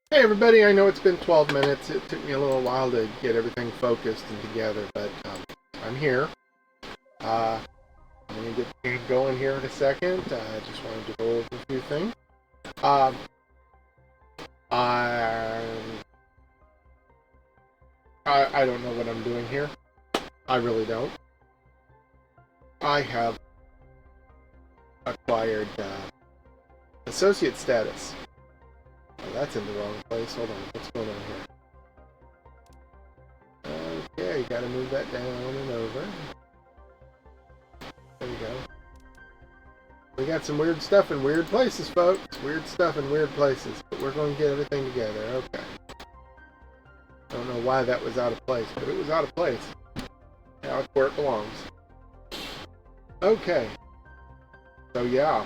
Hey everybody, I know it's been 12 minutes. It took me a little while to get everything focused and together, but I'm here. Uh, I'm going to get the game going here in a second. I just wanted to go over a few things. Um, I, I don't know what I'm doing here. I really don't. I have acquired associate status. Oh, that's in the wrong place. Hold on. What's going on here? Okay, gotta move that down and over. There you go. We got some weird stuff in weird places, folks. Weird stuff in weird places. But we're going to get everything together. Okay. Don't know why that was out of place, but it was out of place. Now it's where it belongs. Okay. So, yeah.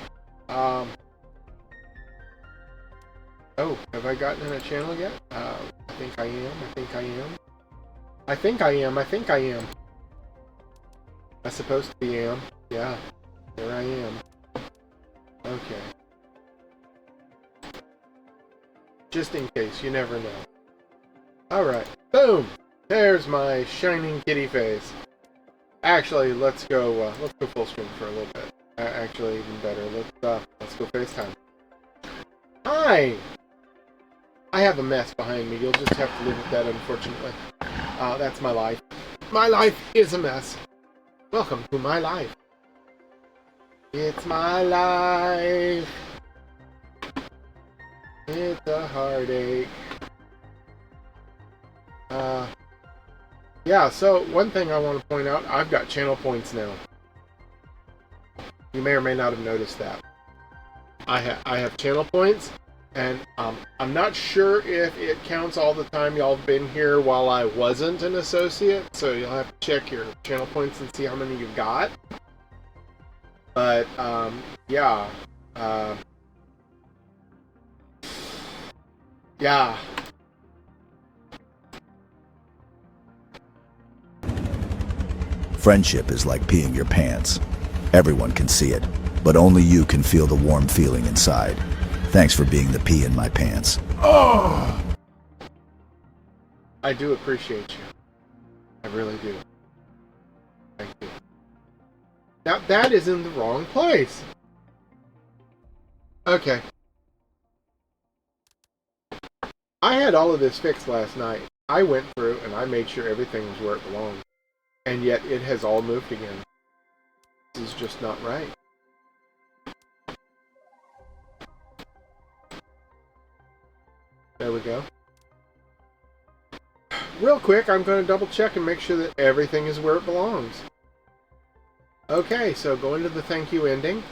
Oh, have I gotten in a channel yet? I think I am. I think I am. I think I am. I think I am. I supposed to be am. Yeah. There I am. Okay. Just in case, you never know. Alright. Boom! There's my shining kitty face. Actually, let's go full screen for a little bit. Actually, even better. Let's go FaceTime. Hi! I have a mess behind me. You'll just have to live with that, unfortunately. That's my life. My life is a mess. Welcome to my life. It's my life. It's a heartache. Yeah, so one thing I want to point out, I've got channel points now. You may or may not have noticed that. I have channel points, and I'm not sure if it counts all the time y'all have been here while I wasn't an associate, so you'll have to check your channel points and see how many you've got. But, yeah. Yeah. Friendship is like peeing your pants. Everyone can see it, but only you can feel the warm feeling inside. Thanks for being the pee in my pants. Oh! I do appreciate you. I really do. Thank you. Now, that is in the wrong place. Okay. I had all of this fixed last night. I went through and I made sure everything was where it belonged. And yet it has all moved again. This is just not right. There we go. Real quick, I'm going to double check and make sure that everything is where it belongs. Okay, so going to the thank you ending.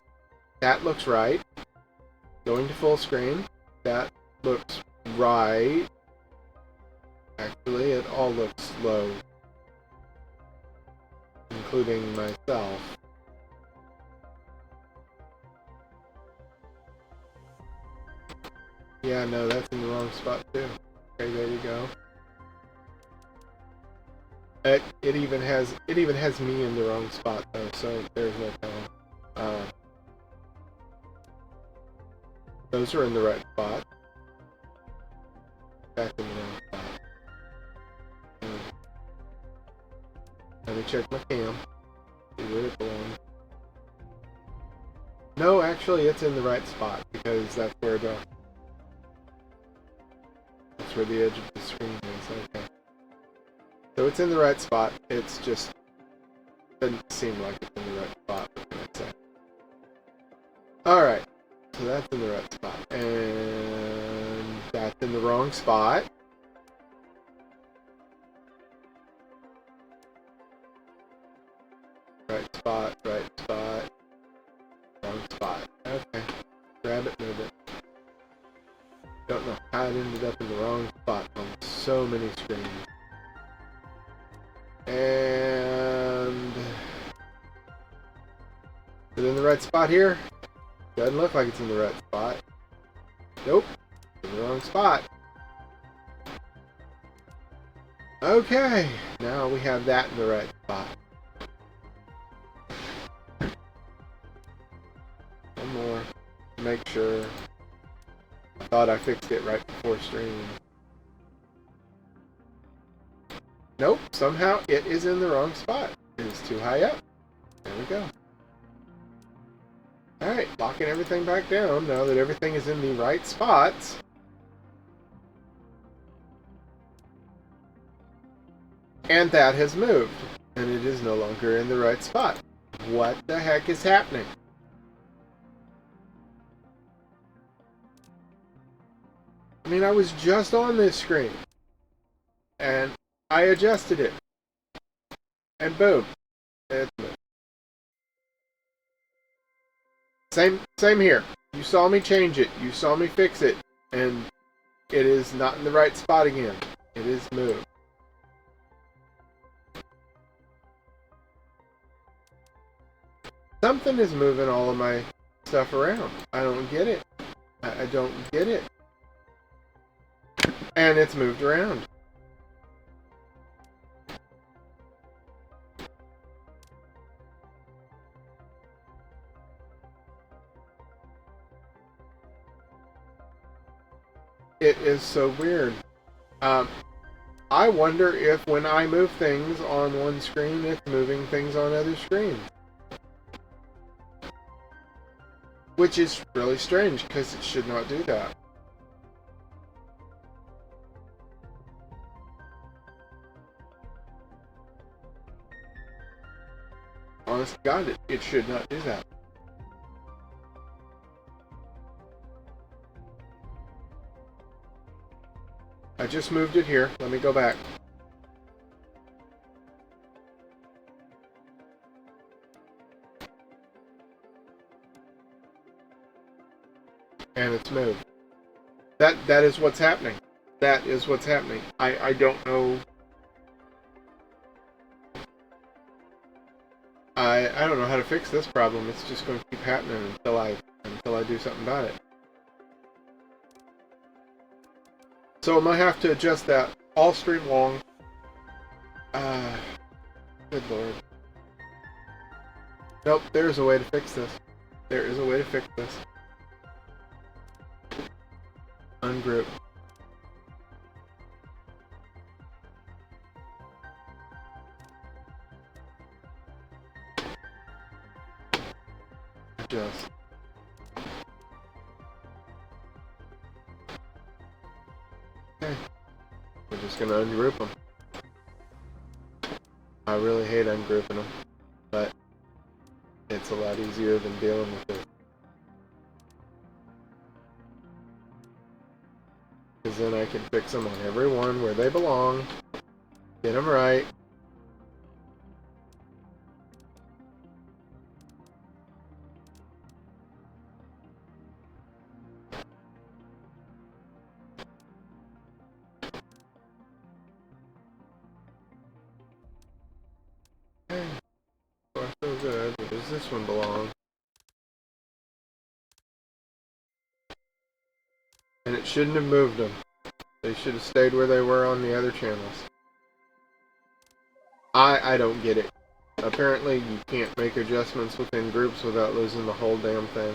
That looks right. Going to full screen. That looks right. Actually, it all looks low. Including myself. Yeah, no, that's in the wrong spot too. Okay, there we go. It even has me in the wrong spot though, so there's no telling. Those are in the right spot. That's in the wrong spot. Let me check my cam. See where it belongs. No, actually, it's in the right spot because that's where the edge of the screen is. Okay. So it's in the right spot. It's just doesn't seem like it's in the right spot. What can I say? All right. So that's in the right spot, and that's in the wrong spot. Right spot, wrong spot. Okay. Grab it, move it. Don't know how it ended up in the wrong spot on so many screens. And is it in the right spot here? Doesn't look like it's in the right spot. Nope. In the wrong spot. Okay. Now we have that in the right spot. One more. Make sure. thought I fixed it right before stream. Nope, somehow it is in the wrong spot. It is too high up. There we go. Alright, locking everything back down now that everything is in the right spots. And that has moved. And it is no longer in the right spot. What the heck is happening? I mean, I was just on this screen. And I adjusted it. And boom. It's moved. Same here. You saw me change it. You saw me fix it. And it is not in the right spot again. It is moved. Something is moving all of my stuff around. I don't get it. I don't get it. And it's moved around. It is so weird. I wonder if when I move things on one screen, it's moving things on other screens. Which is really strange, because it should not do that. Honest to God, it should not do that. I just moved it here. Let me go back. And it's moved. That is what's happening. That is what's happening. I don't know. I don't know how to fix this problem. It's just going to keep happening until I do something about it. So I might have to adjust that all stream long. Good Lord. Nope, there's a way to fix this. There is a way to fix this. Ungroup. Adjust. Okay. We're just gonna ungroup them. I really hate ungrouping them, but it's a lot easier than dealing with it. Because then I can fix them on every one where they belong, get them right. Okay, so I feel good. Where does this one belong? And it shouldn't have moved them. They should have stayed where they were on the other channels. I don't get it. Apparently you can't make adjustments within groups without losing the whole damn thing.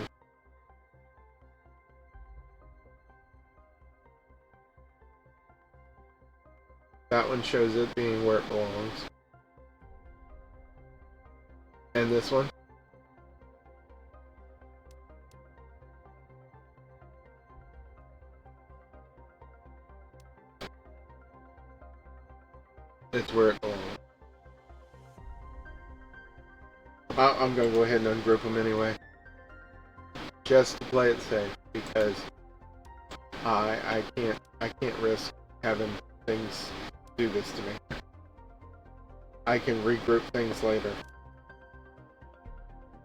That one shows it being where it belongs. And this one? It's where it belongs. I'm gonna go ahead and ungroup them anyway. Just to play it safe, because I can't risk having things do this to me. I can regroup things later.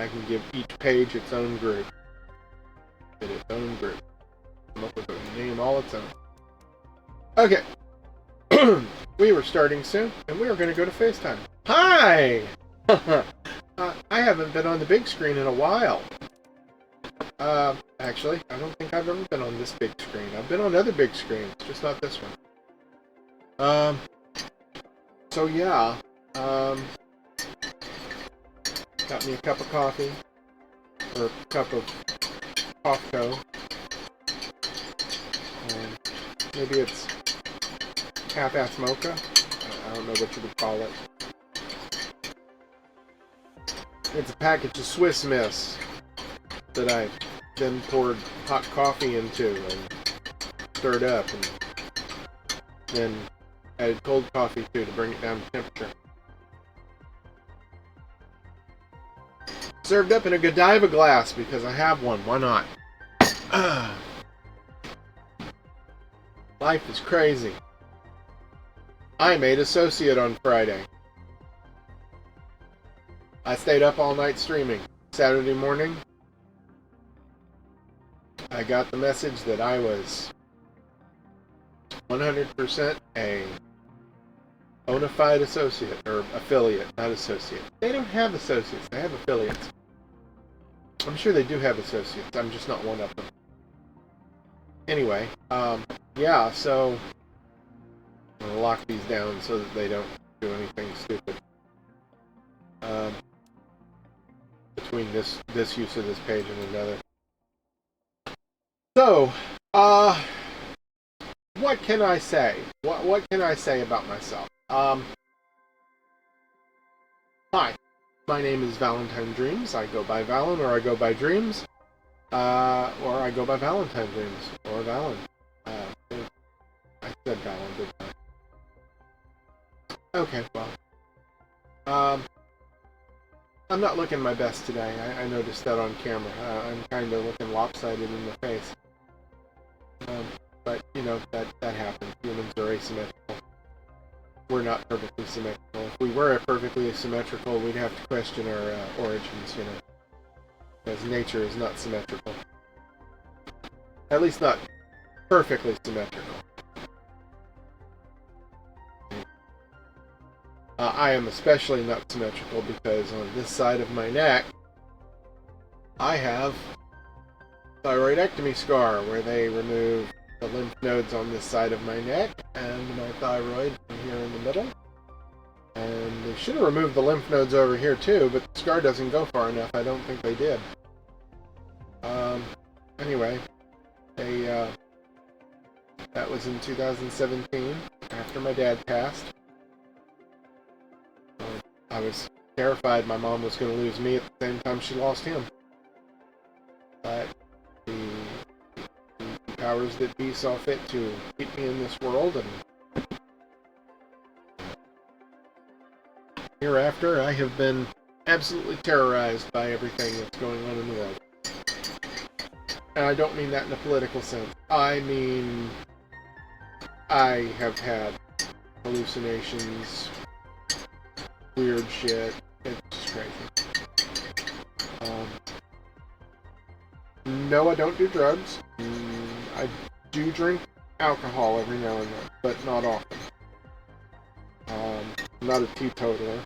I can give each page its own group. Its own group. Come up with a name all its own. Okay. We were starting soon, and we are going to go to FaceTime. Hi! I haven't been on the big screen in a while. Actually, I don't think I've ever been on this big screen. I've been on other big screens, just not this one. So yeah, got me a cup of coffee, or a cup of Coffco. Maybe it's half-ass mocha. I don't know what you would call it. It's a package of Swiss Miss that I then poured hot coffee into and stirred up, and then added cold coffee to bring it down to temperature. Served up in a Godiva glass because I have one. Why not? Life is crazy. I made associate on Friday. I stayed up all night streaming. Saturday morning, I got the message that I was 100% a bona fide associate, or affiliate, not associate. They don't have associates, they have affiliates. I'm sure they do have associates, I'm just not one of them. Anyway, yeah, so I'm going to lock these down so that they don't do anything stupid. Between this use of this page and another. So, what can I say? What can I say about myself? Hi, my name is Valentine Dreams. I go by Valen, or I go by Dreams, or I go by Valentine Dreams, or Valen. I said Valen, didn't I? Okay, well, I'm not looking my best today. I noticed that on camera. I'm kind of looking lopsided in the face. But, you know, that happens. Humans are asymmetrical. We're not perfectly symmetrical. If we were perfectly symmetrical, we'd have to question our origins, you know. Because nature is not symmetrical. At least not perfectly symmetrical. I am especially not symmetrical because on this side of my neck, I have thyroidectomy scar where they remove the lymph nodes on this side of my neck and my thyroid here in the middle. And they should have removed the lymph nodes over here too, but the scar doesn't go far enough. I don't think they did. Anyway, that was in 2017 after my dad passed. I was terrified my mom was going to lose me at the same time she lost him. But the powers that be saw fit to keep me in this world, and hereafter I have been absolutely terrorized by everything that's going on in the world. And I don't mean that in a political sense. I mean, I have had hallucinations, weird shit. It's just crazy. No, I don't do drugs. I do drink alcohol every now and then, but not often. I'm not a teetotaler,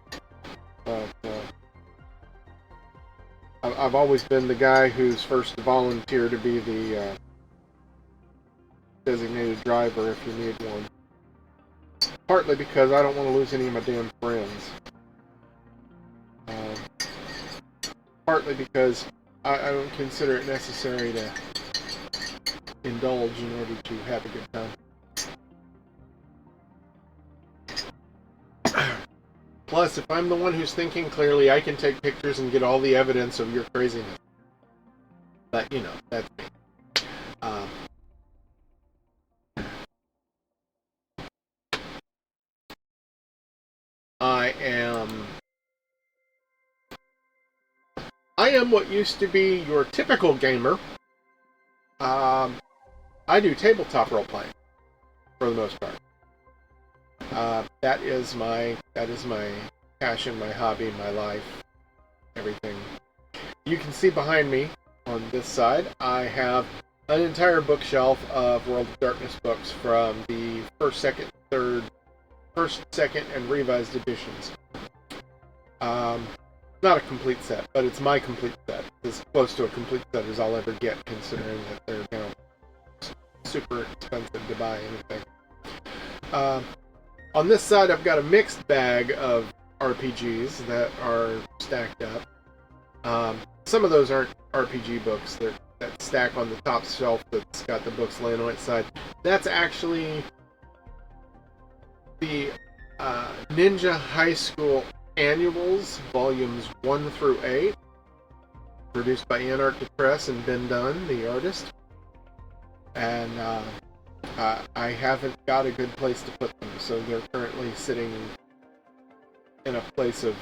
but I've always been the guy who's first to volunteer to be the designated driver if you need one. Partly because I don't want to lose any of my damn friends. Partly because I don't consider it necessary to indulge in order to have a good time. Plus, if I'm the one who's thinking clearly, I can take pictures and get all the evidence of your craziness. But, you know, that's me. I am what used to be your typical gamer. I do tabletop role-playing, for the most part. That is my passion, my hobby, my life, everything. You can see behind me, on this side, I have an entire bookshelf of World of Darkness books from the first, second, and revised editions. Not a complete set, but it's my complete set. It's as close to a complete set as I'll ever get, considering that they're now super expensive to buy anything. On this side, I've got a mixed bag of RPGs that are stacked up. Some of those aren't RPG books. That's stack on the top shelf that's got the books laying on its side, that's actually the Ninja High School Annuals, volumes 1 through 8, produced by Anarctic Press and Ben Dunn, the artist. And I haven't got a good place to put them, so they're currently sitting in a place of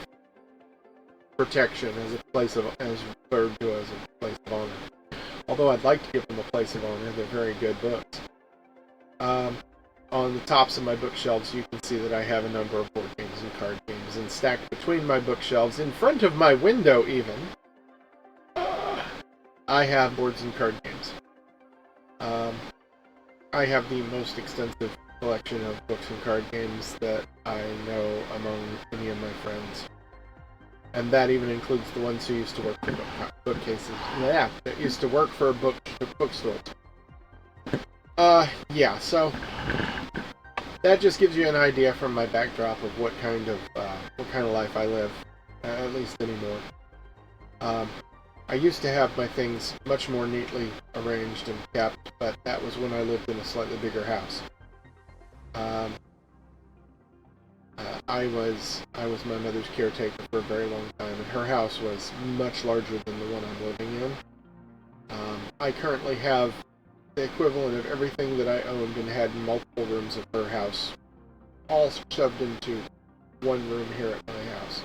protection, as referred to as a place of honor. Although I'd like to give them a place of honor, they're very good books. On the tops of my bookshelves, you can see that I have a number of board games and card games, and stacked between my bookshelves, in front of my window even, I have boards and card games. I have the most extensive collection of books and card games that I know among any of my friends. And that even includes the ones who used to work for bookcases. Yeah, that used to work for bookstores. Yeah, so that just gives you an idea from my backdrop of what kind of life I live, at least anymore. I used to have my things much more neatly arranged and kept, but that was when I lived in a slightly bigger house. I was my mother's caretaker for a very long time, and her house was much larger than the one I'm living in. I currently have the equivalent of everything that I owned and had in multiple rooms of her house, all shoved into one room here at my house.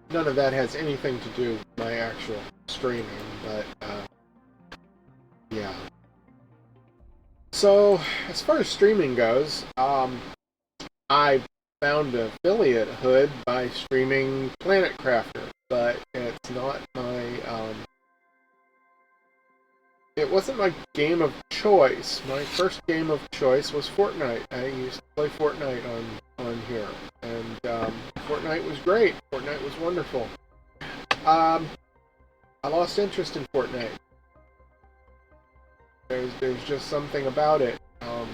None of that has anything to do with my actual streaming, but yeah. So, as far as streaming goes, I found an affiliate hood by streaming Planet Crafter, but it's not my, it wasn't my game of choice. My first game of choice was Fortnite. I used to play Fortnite on here, and Fortnite was great. Fortnite was wonderful. I lost interest in Fortnite. There's just something about it. I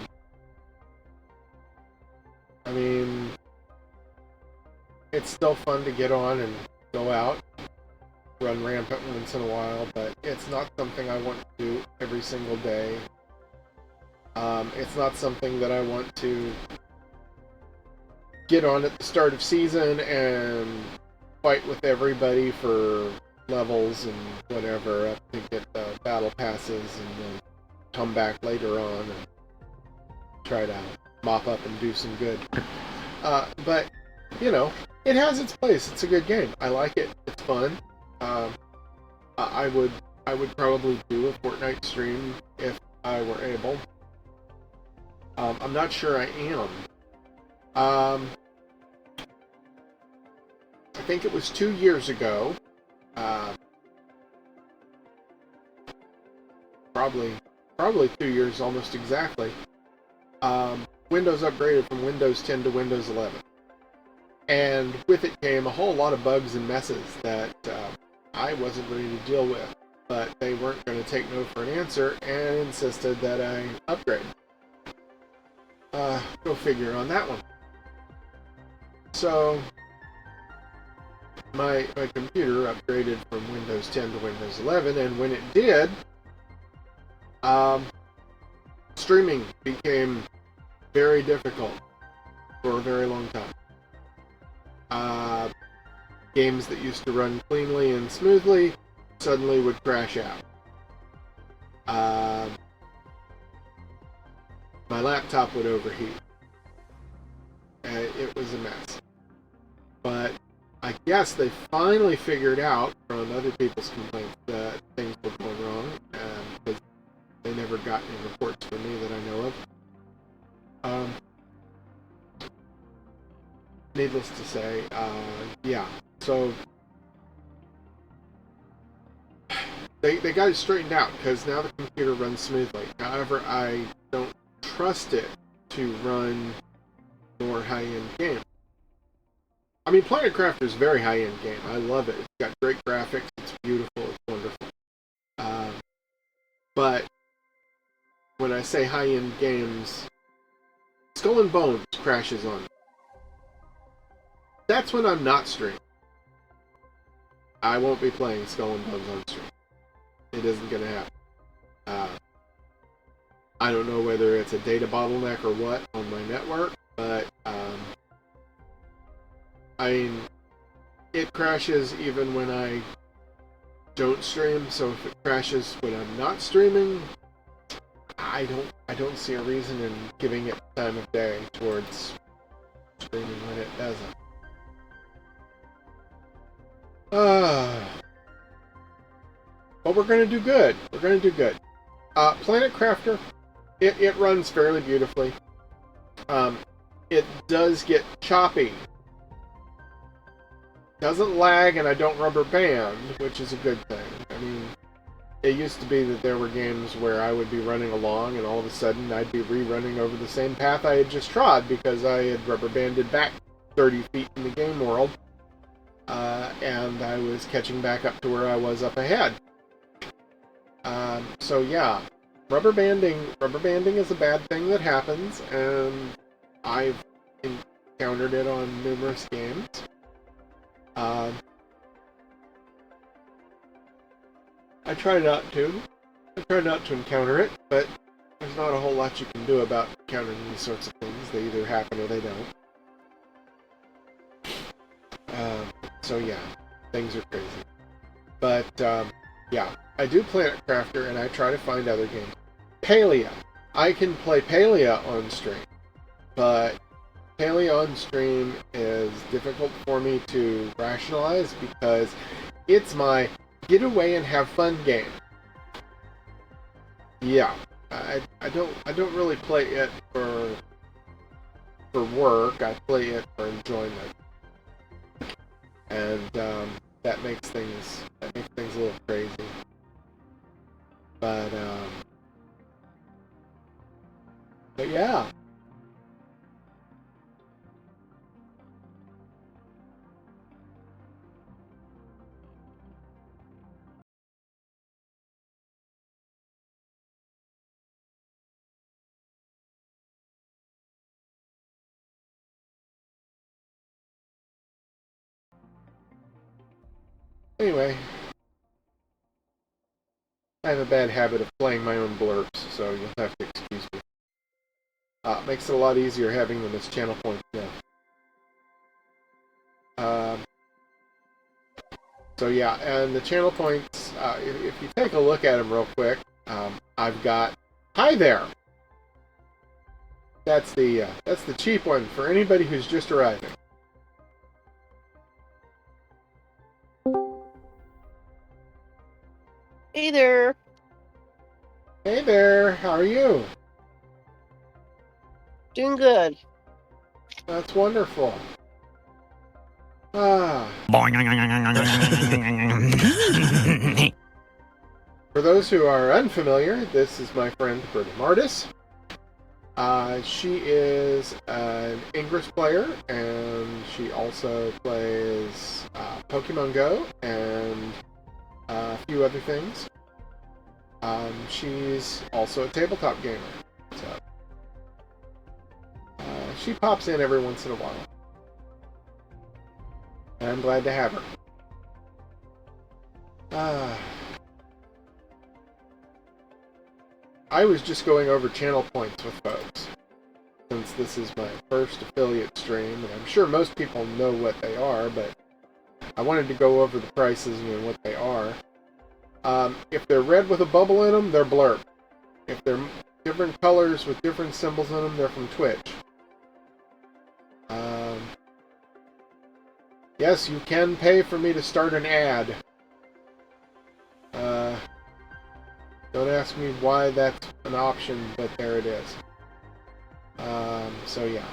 mean, it's still fun to get on and go out, run rampant once in a while, but it's not something I want to do every single day. It's not something that I want to get on at the start of season and fight with everybody for levels and whatever up to get the battle passes, and then come back later on and try to mop up and do some good. But, you know, it has its place. It's a good game. I like it. It's fun. I would probably do a Fortnite stream if I were able. I'm not sure I am. I think it was 2 years ago. Probably 2 years almost exactly. Windows upgraded from Windows 10 to Windows 11. And with it came a whole lot of bugs and messes that I wasn't ready to deal with. But they weren't going to take no for an answer and insisted that I upgrade. Go figure on that one. So, my computer upgraded from Windows 10 to Windows 11, and when it did, streaming became very difficult for a very long time. Games that used to run cleanly and smoothly suddenly would crash out. My laptop would overheat. It was a mess. But I guess they finally figured out from other people's complaints that things were going wrong, because they never got any reports from me that I know of. Needless to say, yeah. So they got it straightened out, because now the computer runs smoothly. However, I don't trust it to run more high-end games. I mean, Planet Crafter is a very high-end game. I love it. It's got great graphics. It's beautiful. It's wonderful. But when I say high-end games, Skull and Bones crashes on me. That's when I'm not streaming. I won't be playing Skull and Bones on stream. It isn't going to happen. I don't know whether it's a data bottleneck or what on my network, but I mean, it crashes even when I don't stream. So if it crashes when I'm not streaming, I don't see a reason in giving it time of day towards streaming when it doesn't. But we're gonna do good. We're gonna do good. Planet Crafter, it runs fairly beautifully. It does get choppy. Doesn't lag, and I don't rubber band, which is a good thing. I mean, it used to be that there were games where I would be running along, and all of a sudden I'd be rerunning over the same path I had just trod because I had rubber banded back 30 feet in the game world, and I was catching back up to where I was up ahead. So yeah, rubber banding is a bad thing that happens, and I've encountered it on numerous games. I try not to encounter it, but there's not a whole lot you can do about encountering these sorts of things. They either happen or they don't. So yeah, things are crazy. But yeah, I do Planet Crafter, and I try to find other games. Palea. I can play Palea on stream, but Palea on stream is difficult for me to rationalize because it's my get away and have fun game. Yeah, I don't really play it for work. I play it for enjoyment, and that makes things a little crazy. But yeah. Anyway, I have a bad habit of playing my own blurbs, so you'll have to excuse me. Makes it a lot easier having them as channel points now. So yeah, and the channel points, if you take a look at them real quick, I've got, hi there! That's the cheap one for anybody who's just arriving. Hey there. Hey there, how are you? Doing good. That's wonderful. For those who are unfamiliar, this is my friend Berta Martis. She is an Ingress player, and she also plays Pokemon Go and a few other things. She's also a tabletop gamer, so she pops in every once in a while. And I'm glad to have her. I was just going over channel points with folks, since this is my first affiliate stream, and I'm sure most people know what they are, but I wanted to go over the prices and what they are. If they're red with a bubble in them, they're blurb. If they're different colors with different symbols in them, they're from Twitch. Yes, you can pay for me to start an ad. Don't ask me why that's an option, but there it is. So yeah.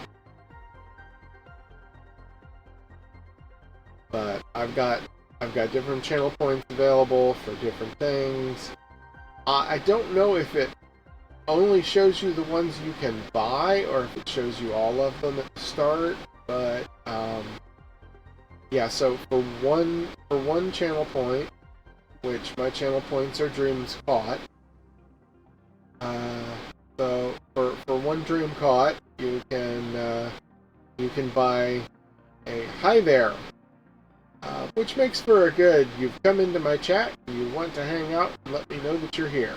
But I've got different channel points available for different things. I don't know if it only shows you the ones you can buy, or if it shows you all of them at the start. But yeah. So for one channel point, which my channel points are Dreams Caught. So for one Dream Caught, you can buy a hi there which makes for a good, you've come into my chat, you want to hang out, and let me know that you're here.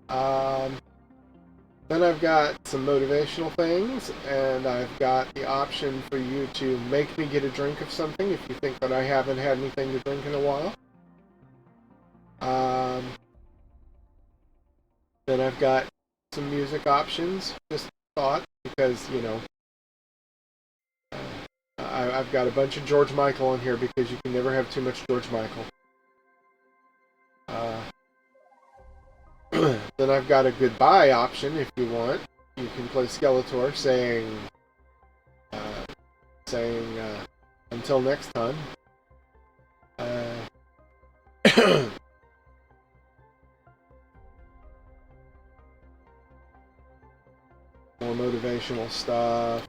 Then I've got some motivational things, and I've got the option for you to make me get a drink of something if you think that I haven't had anything to drink in a while. Then I've got some music options, just thought, because, you know, I've got a bunch of George Michael on here because you can never have too much George Michael. Then I've got a goodbye option if you want. You can play Skeletor saying until next time. More motivational stuff.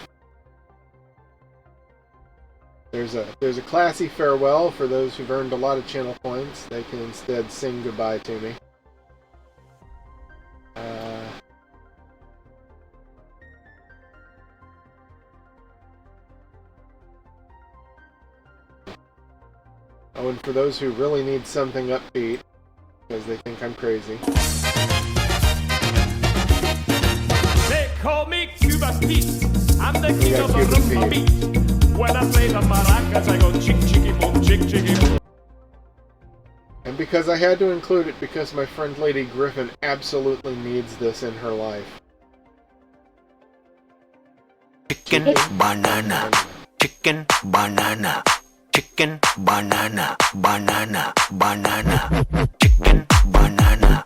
There's a classy farewell for those who've earned a lot of channel points. They can instead sing goodbye to me. Oh, and for those who really need something upbeat, because they think I'm crazy. They call me Cuba Pete. I'm the king of the rumba beat. When I play the maracas, I go chick chicky boom, chick chicky boom. And because I had to include it because my friend Lady Griffin absolutely needs this in her life. Chicken banana, chicken banana, chicken banana, banana, banana, chicken banana.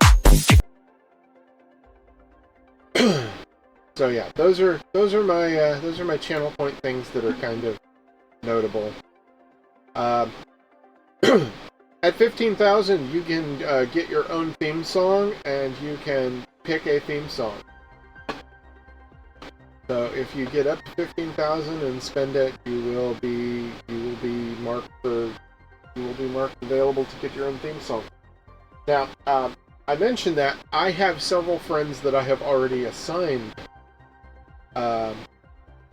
So yeah, those are my channel point things that are kind of notable. At 15,000, you can get your own theme song, and you can pick a theme song. So if you get up to 15,000 and spend it, you will be marked available to get your own theme song. Now, I mentioned that I have several friends that I have already assigned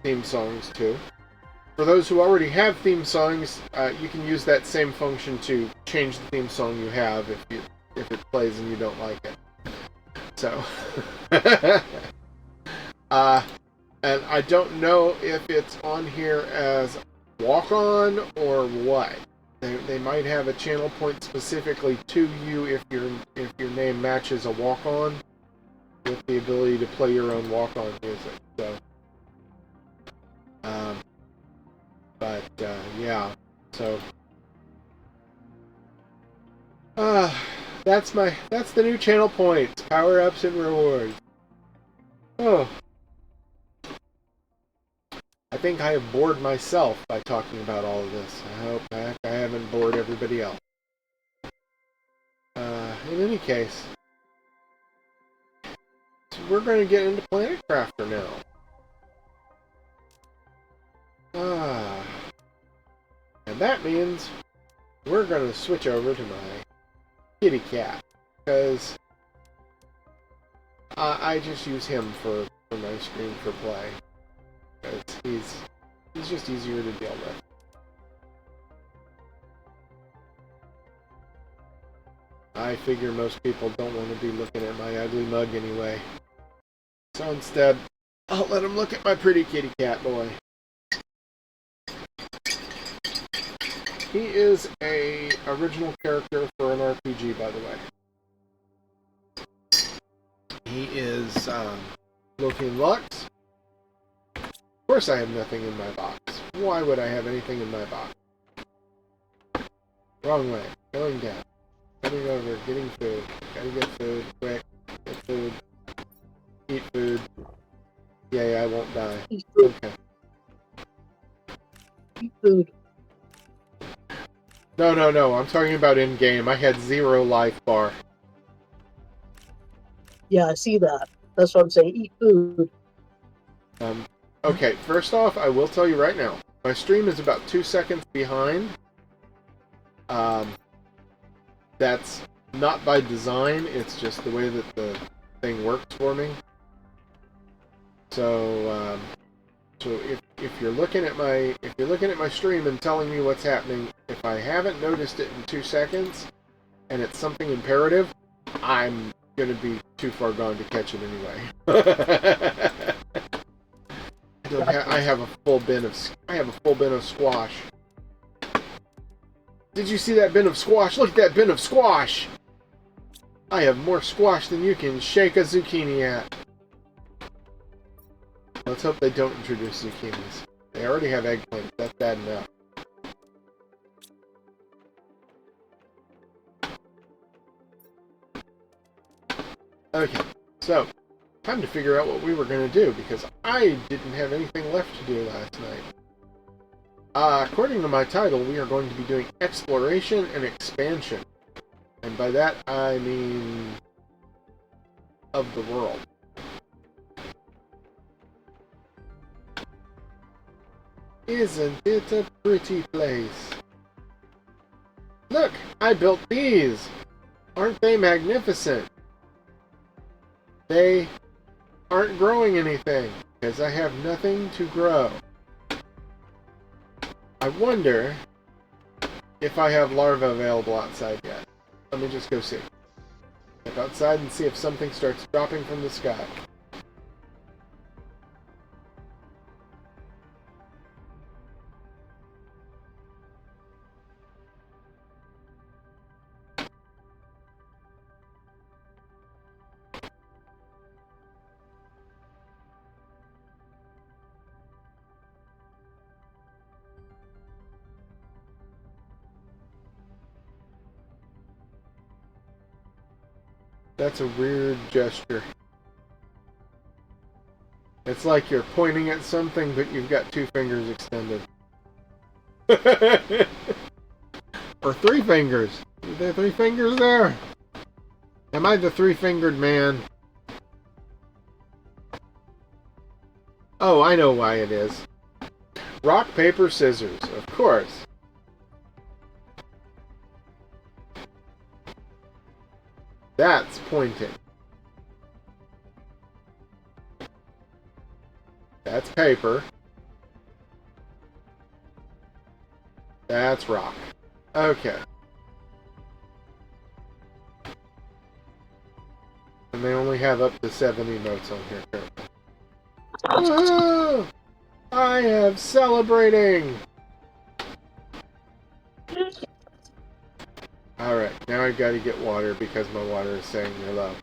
theme songs to. For those who already have theme songs, you can use that same function to change the theme song you have if it plays and you don't like it. So, and I don't know if it's on here as walk-on or what. They might have a channel point specifically to you if your name matches a walk-on, with the ability to play your own walk-on music. So, yeah. So, that's the new channel point. Power-ups and rewards. Oh. I think I have bored myself by talking about all of this. I hope I haven't bored everybody else. In any case, so we're going to get into Planet Crafter now. And that means we're going to switch over to my kitty cat, because I just use him for my screen for play. He's just easier to deal with. I figure most people don't want to be looking at my ugly mug anyway. So instead, I'll let them look at my pretty kitty cat boy. He is a original character for an RPG, by the way. He is Lothian Lux. Of course I have nothing in my box. Why would I have anything in my box? Wrong way. Going down. Coming over. Getting food. Gotta get food. Quick. Get food. Eat food. Yay, I won't die. Okay. Eat food. No. I'm talking about in-game. I had 0 life bar. Yeah, I see that. That's what I'm saying. Eat food. Okay, first off, I will tell you right now, my stream is about 2 seconds behind. That's not by design, it's just the way that the thing works for me. So if you're looking at my stream and telling me what's happening, if I haven't noticed it in 2 seconds, and it's something imperative, I'm gonna be too far gone to catch it anyway. I have a full bin of squash. Did you see that bin of squash? Look at that bin of squash! I have more squash than you can shake a zucchini at. Let's hope they don't introduce zucchinis. They already have eggplant. That's bad enough. Okay, so time to figure out what we were going to do, because I didn't have anything left to do last night. According to my title, we are going to be doing exploration and expansion. And by that, I mean of the world. Isn't it a pretty place? Look, I built these! Aren't they magnificent? They aren't growing anything, because I have nothing to grow. I wonder if I have larvae available outside yet. Let me just go see. Step outside and see if something starts dropping from the sky. That's a weird gesture. It's like you're pointing at something, but you've got 2 fingers extended. Or 3 fingers. Are there 3 fingers there? Am I the 3-fingered man? Oh, I know why it is. Rock, paper, scissors. Of course. That's pointing. That's paper. That's rock. Okay. And they only have up to 7 emotes on here currently. Oh, I am celebrating! Alright, now I've got to get water because my water is saying hello.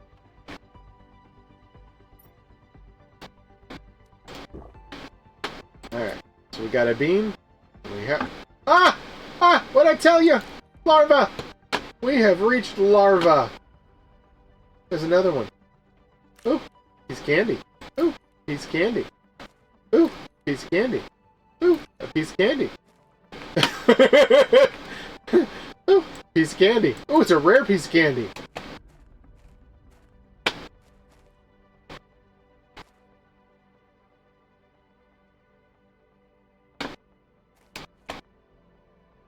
Alright, so we got a bean. We have... Ah! Ah! What'd I tell you? Larva! We have reached larva. There's another one. Ooh, piece of candy. Ooh, piece of candy. Ooh, piece of candy. Ooh, a piece of candy. Ooh, piece of candy. Oh, it's a rare piece of candy.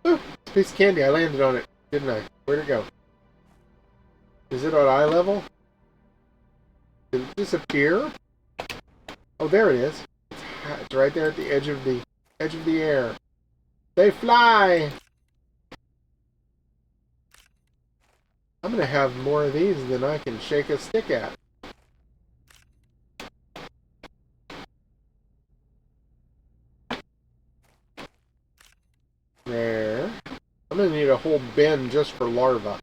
Ooh, it's a piece of candy. I landed on it, didn't I? Where'd it go? Is it on eye level? Did it disappear? Oh, there it is. It's right there at the edge of the air. They fly! I'm gonna have more of these than I can shake a stick at. There. I'm gonna need a whole bin just for larvae.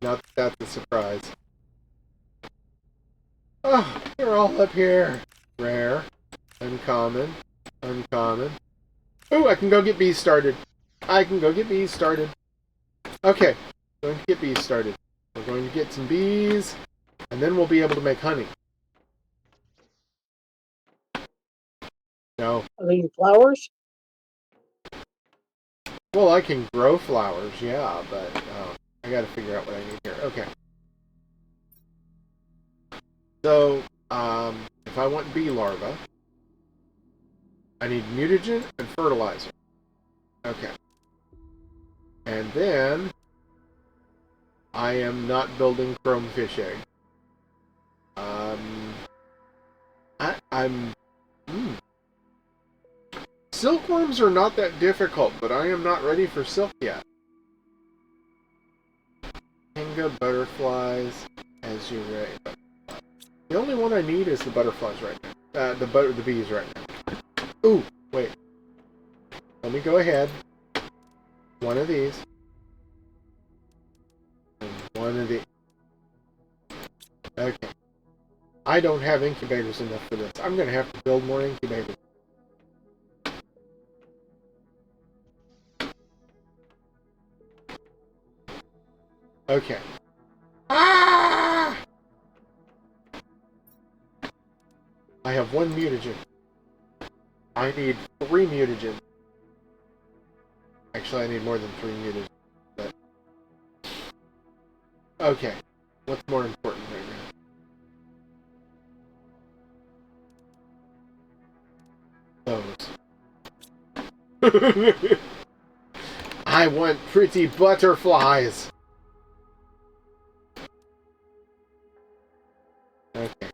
Not that that's a surprise. Oh, they're all up here. Rare. Uncommon. Uncommon. Ooh, I can go get bees started. I can go get bees started. Okay, going to get bees started. We're going to get some bees, and then we'll be able to make honey. No. I mean, flowers? Well, I can grow flowers, yeah, but I gotta figure out what I need here. Okay. So, if I want bee larvae, I need mutagen and fertilizer. Okay. And then, I am not building chrome fish egg. I'm silkworms are not that difficult, but I am not ready for silk yet. Kinga butterflies as you ready. The only one I need is the butterflies right now. The bees right now. Ooh, wait. Let me go ahead. One of these. And one of these. Okay. I don't have incubators enough for this. I'm going to have to build more incubators. Okay. Ah! I have one mutagen. I need 3 mutagens. Actually, I need more than 3 mutagens. But okay. What's more important right now? Those. I want pretty butterflies. Okay.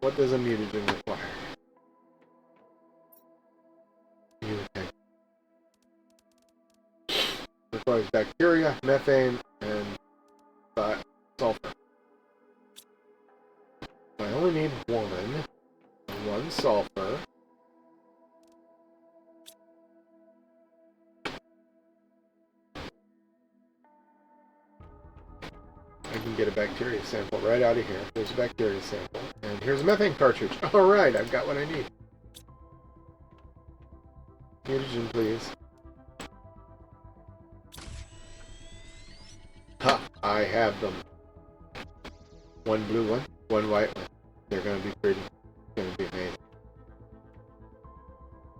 What does a mutagen require? Mutagen. Requires bacteria, methane, and sulfur. I only need one sulfur. I can get a bacteria sample right out of here. There's a bacteria sample. And here's a methane cartridge. Alright, I've got what I need. Mutagen, please. Ha! I have them. One blue one, one white one. They're going to be pretty. It's going to be amazing.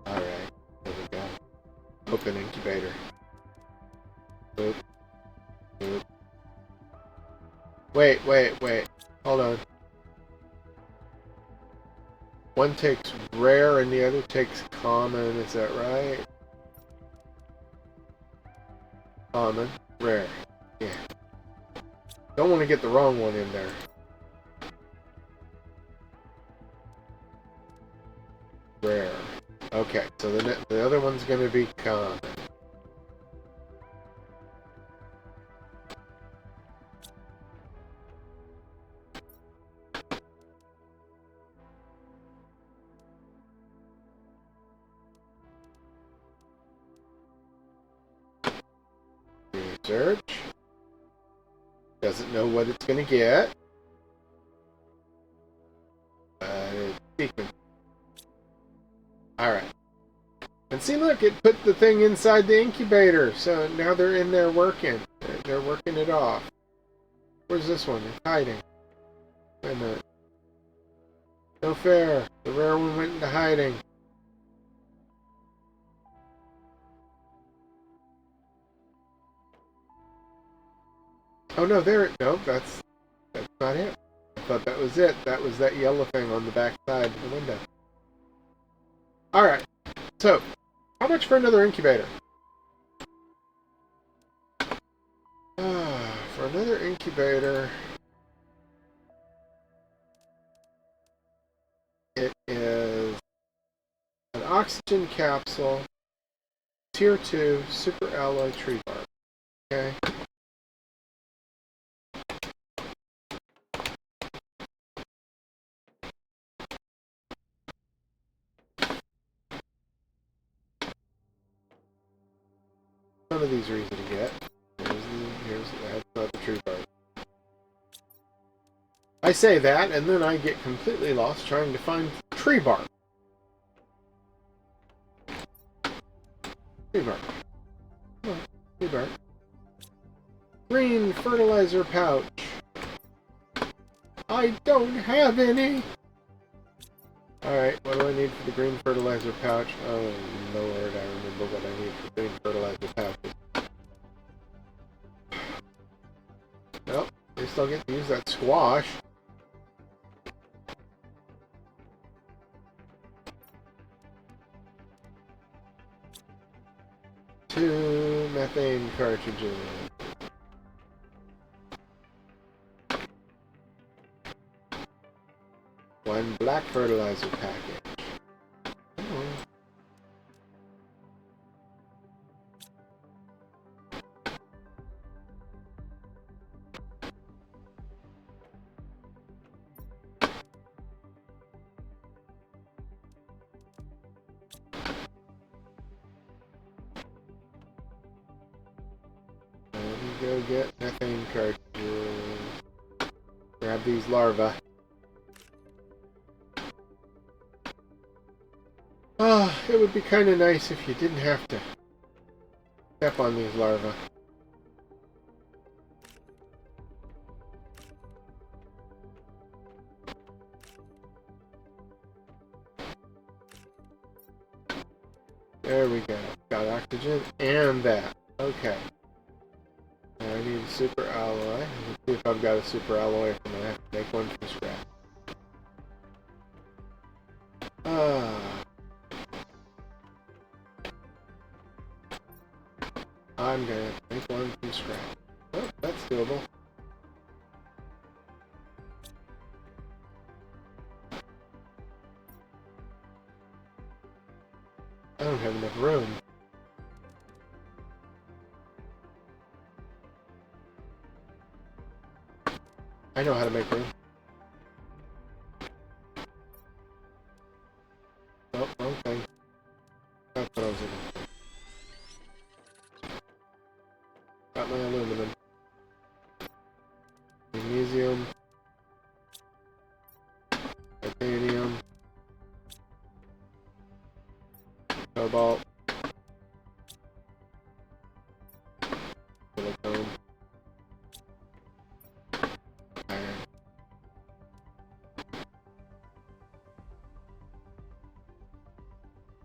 Alright, there we go. Open incubator. Boop. Boop. Wait. Hold on. One takes rare and the other takes common, is that right? Common, rare. Yeah. Don't want to get the wrong one in there. Rare. Okay, so the other one's going to be common. Research. Doesn't know what it's going to get. Sequence. Alright. And see, look, it put the thing inside the incubator. So now they're in there working. They're working it off. Where's this one? It's hiding. Wait a minute. No fair. The rare one went into hiding. Oh no, there. No, that's not it. I thought that was it. That was that yellow thing on the back side of the window. Alright. So, how much for another incubator? For another incubator, it is an oxygen capsule, tier 2, super alloy tree bark. Okay. None of these are easy to get. That's not the tree bark. I say that, and then I get completely lost trying to find tree bark. Tree bark. Come on, tree bark. Green fertilizer pouch. I don't have any! Alright, what do I need for the green fertilizer pouch? Oh lord, I remember what I need for green fertilizer pouches. Well, they still get to use that squash. Two methane cartridges. One black fertilizer package. Oh. go get methane cartridges. Grab these larvae. Ah, it would be kind of nice if you didn't have to step on these larvae. There we go. Got oxygen and that. Okay. Now I need a super alloy. Let's see if I've got a super alloy. If I'm gonna have to make one from scratch. I'm gonna make one from scratch. Oh, that's doable. I don't have enough room. I know how to make room. Oh, wrong thing. That's what I was looking for. Got my aluminum. Magnesium. Titanium. Cobalt. Silicone. Iron.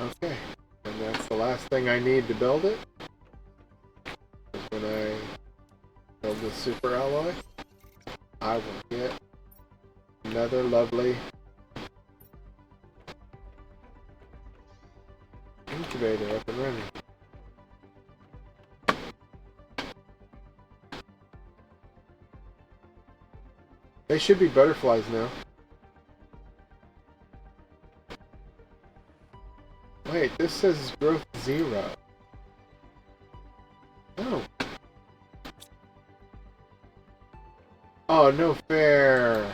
Okay, and that's the last thing I need to build it. When I build this super alloy, I will get another lovely incubator up and running. They should be butterflies now. Wait, this says growth 0. Oh. Oh, no fair.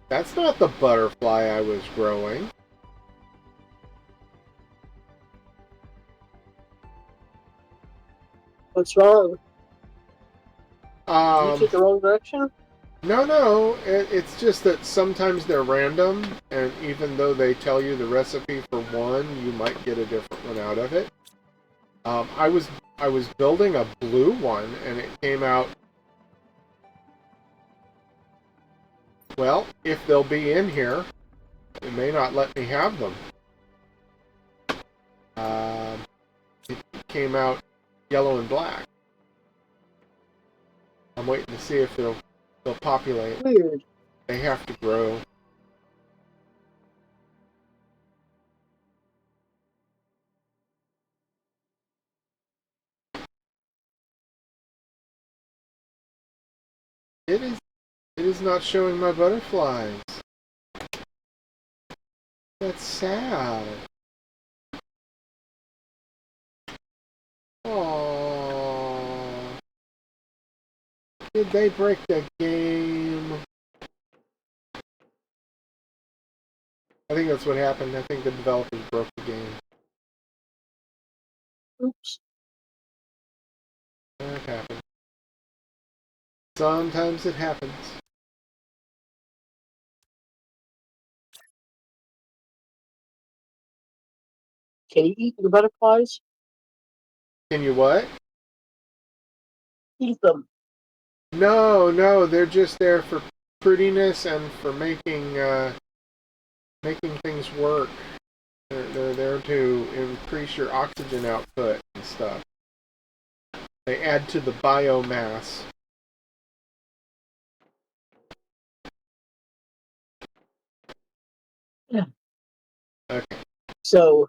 That's not the butterfly I was growing. What's wrong? Did you take the wrong direction? No, it's just that sometimes they're random, and even though they tell you the recipe for one, you might get a different one out of it. I was building a blue one, and it came out. Well, if they'll be in here, it may not let me have them. It came out yellow and black. I'm waiting to see if they'll populate. Weird. They have to grow. It is not showing my butterflies. That's sad. Aww. Did they break the game? I think that's what happened. I think the developers broke the game. Oops. That happened. Sometimes it happens. Can you eat the butterflies? Can you what? Eat them. No, they're just there for prettiness and for making things work. They're there to increase your oxygen output and stuff. They add to the biomass. Yeah. Okay. So,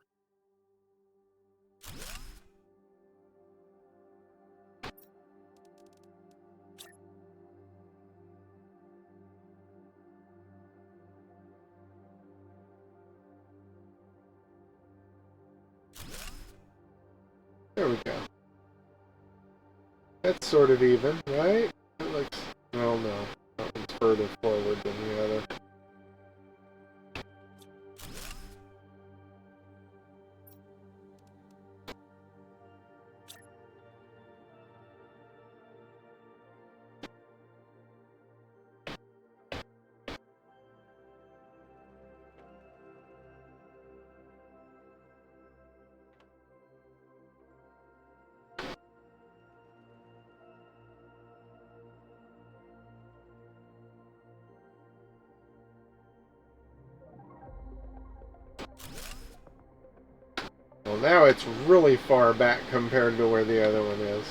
There we go. That's sort of even, right? It looks... Well, no. That one's further forward than the other. now it's really far back compared to where the other one is.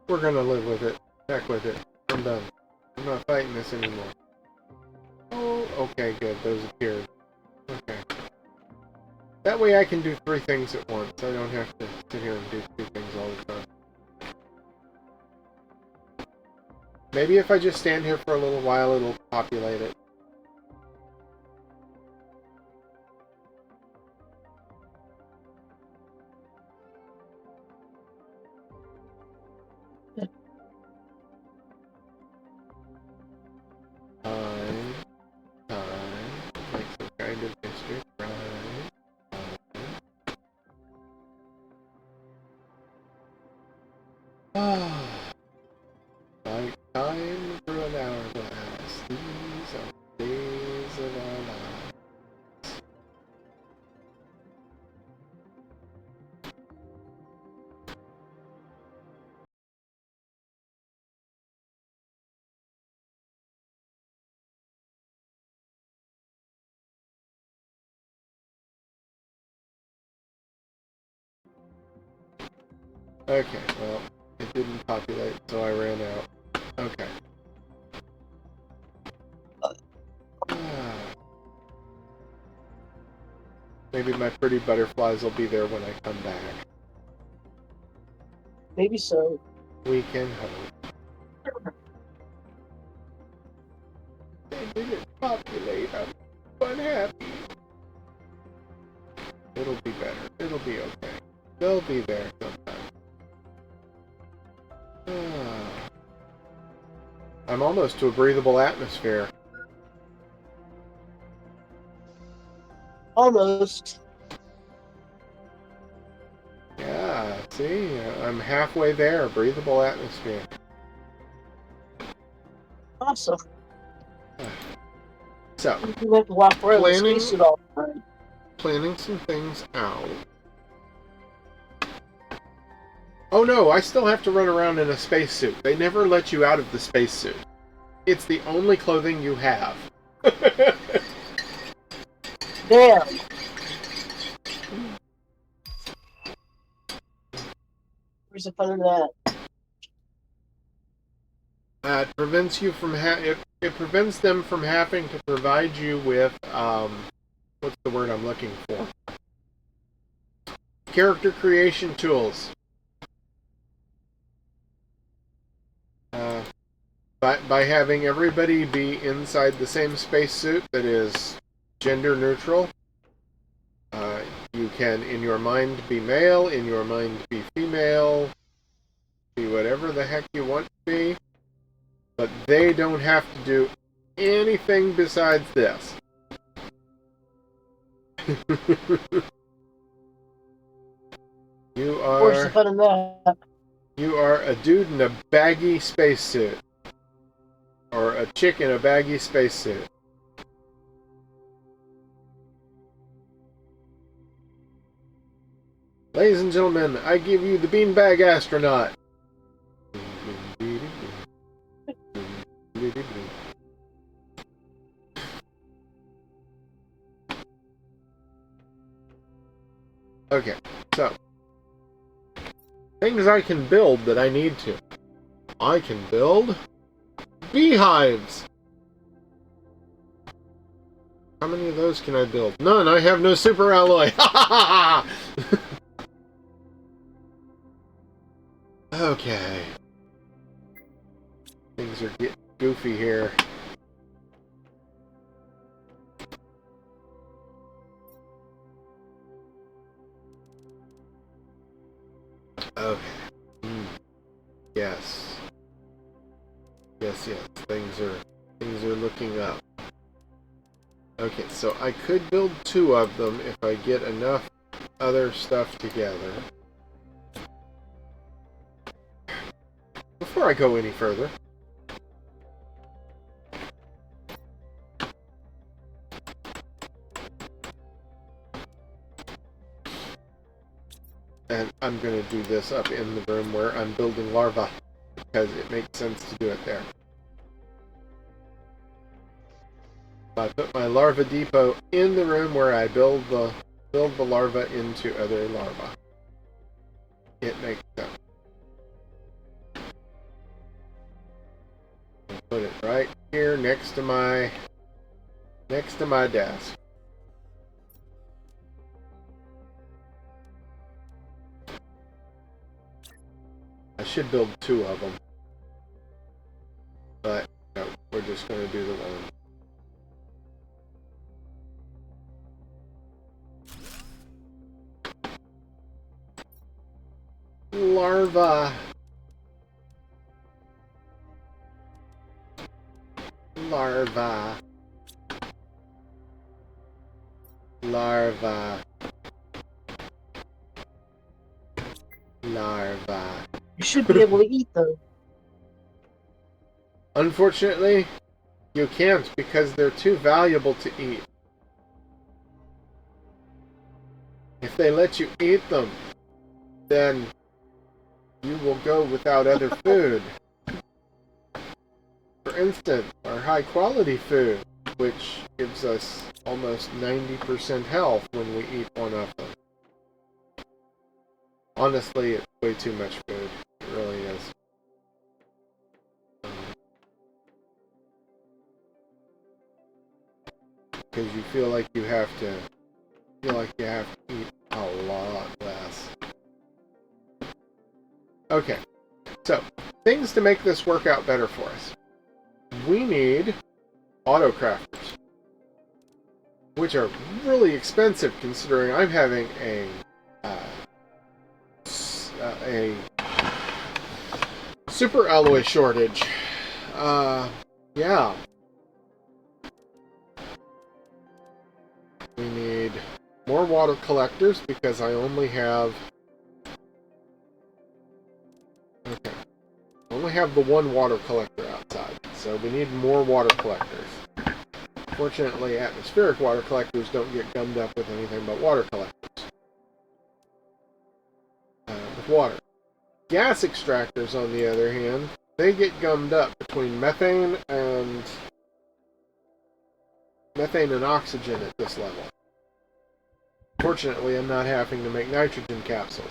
We're gonna live with it. Heck with it. I'm done. I'm not fighting this anymore. Oh, okay, good. Those appeared. Okay. That way I can do 3 things at once. I don't have to sit here and do 2 things all the time. Maybe if I just stand here for a little while, it'll populate it. Like some kind of history. Like time through an hourglass. These are the days of our lives. Okay, well, it didn't populate, so I ran out. Okay. Maybe my pretty butterflies will be there when I come back. Maybe so. We can hope. They didn't populate. I'm unhappy. It'll be better. It'll be okay. They'll be there sometime. I'm almost to a breathable atmosphere. Almost. Yeah, see? I'm halfway there. Breathable atmosphere. Awesome. So, You have to walk around with a spacesuit all the time. planning some things out. Oh no, I still have to run around in a spacesuit. They never let you out of the spacesuit. It's the only clothing you have. Damn. Where's the fun in that? It prevents you from it prevents them from having to provide you with what's the word I'm looking for? Character creation tools. By having everybody be inside the same spacesuit that is gender neutral, you can, in your mind, be male, in your mind, be female, be whatever the heck you want to be, but they don't have to do anything besides this. Where's the fun in that? You are a dude in a baggy spacesuit. Or a chick in a baggy spacesuit. Ladies and gentlemen, I give you the beanbag astronaut. Okay, so things I can build that I need to. I can build beehives. How many of those can I build? None. I have no super alloy. Okay. Things are getting goofy here. Okay. Yes. Yes. Things are looking up. Okay, so I could build 2 of them if I get enough other stuff together. Before I go any further, and I'm going to do this up in the room where I'm building larvae, because it makes sense to do it there. I put my larva depot in the room where I build the larva into other larvae. It makes sense. I'll put it right here next to my desk. I should build 2 of them, but no, we're just going to do the one. Larva. Larva. Larva. Larva. You should be able to eat them. Unfortunately, you can't because they're too valuable to eat. If they let you eat them, then you will go without other food. For instance, our high quality food, which gives us almost 90% health when we eat one of them. Honestly, it's way too much food. It really is. Because you feel like you have to eat a lot less. Okay, so things to make this work out better for us. We need auto crafters, which are really expensive considering I'm having a super alloy shortage. Yeah. We need more water collectors because I only have... Okay. I only have the 1 water collector outside, so we need more water collectors. Fortunately, atmospheric water collectors don't get gummed up with anything but water collectors. With water. Gas extractors, on the other hand, they get gummed up between methane and oxygen at this level. Fortunately, I'm not having to make nitrogen capsules.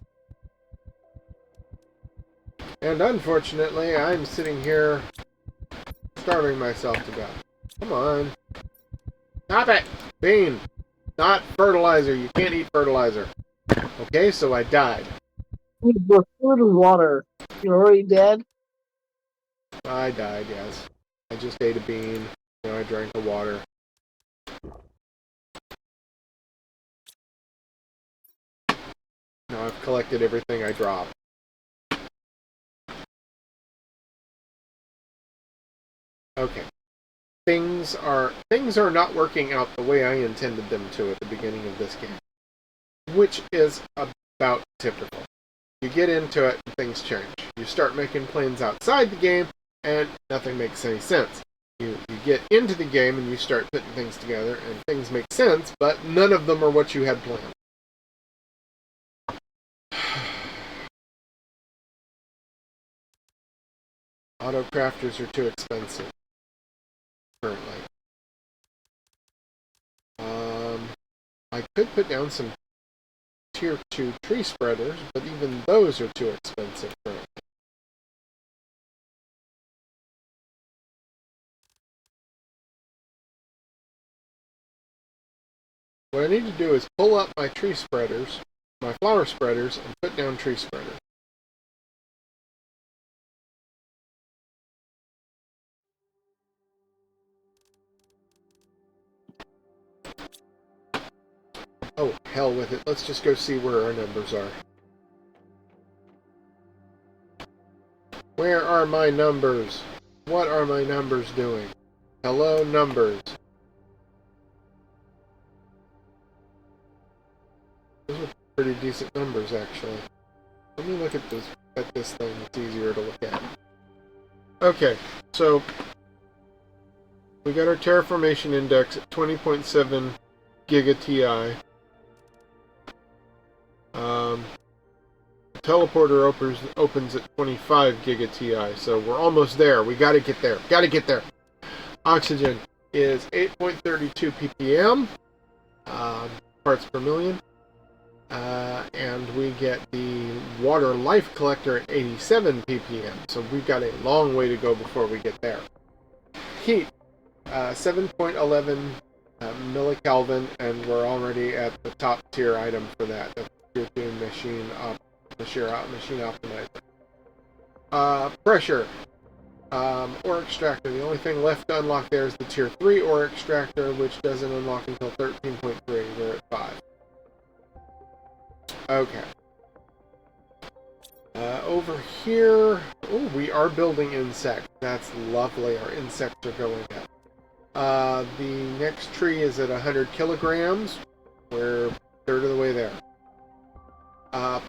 And unfortunately, I'm sitting here starving myself to death. Come on. Stop it! Bean! Not fertilizer. You can't eat fertilizer. Okay, so I died. With food and water. You're already dead? I died, yes. I just ate a bean. Now I drank the water. Now I've collected everything I dropped. Okay. Things are not working out the way I intended them to at the beginning of this game. Which is about typical. You get into it and things change. You start making plans outside the game and nothing makes any sense. You get into the game and you start putting things together and things make sense, but none of them are what you had planned. Auto crafters are too expensive currently. I could put down some tier 2 tree spreaders, but even those are too expensive currently. What I need to do is pull up my tree spreaders, my flower spreaders, and put down tree spreaders. Oh, hell with it. Let's just go see where our numbers are. Where are my numbers? What are my numbers doing? Hello, numbers. Those are pretty decent numbers, actually. Let me look at this thing. It's easier to look at. Okay, so we got our terraformation index at 20.7 giga TI. The teleporter opens at 25 giga TI, so we're almost there. We gotta get there. Gotta get there. Oxygen is 8.32 ppm, parts per million. And we get the water life collector at 87 ppm, so we've got a long way to go before we get there. Heat, 7.11 millikelvin, and we're already at the top tier item for that, the tier 2 machine optimizer. Pressure, ore extractor. The only thing left to unlock there is the tier 3 ore extractor, which doesn't unlock until 13.3. We're at 5. Okay. Over here, oh, we are building insect. That's lovely. Our insects are going up. The next tree is at 100 kilograms. We're a third of the way there.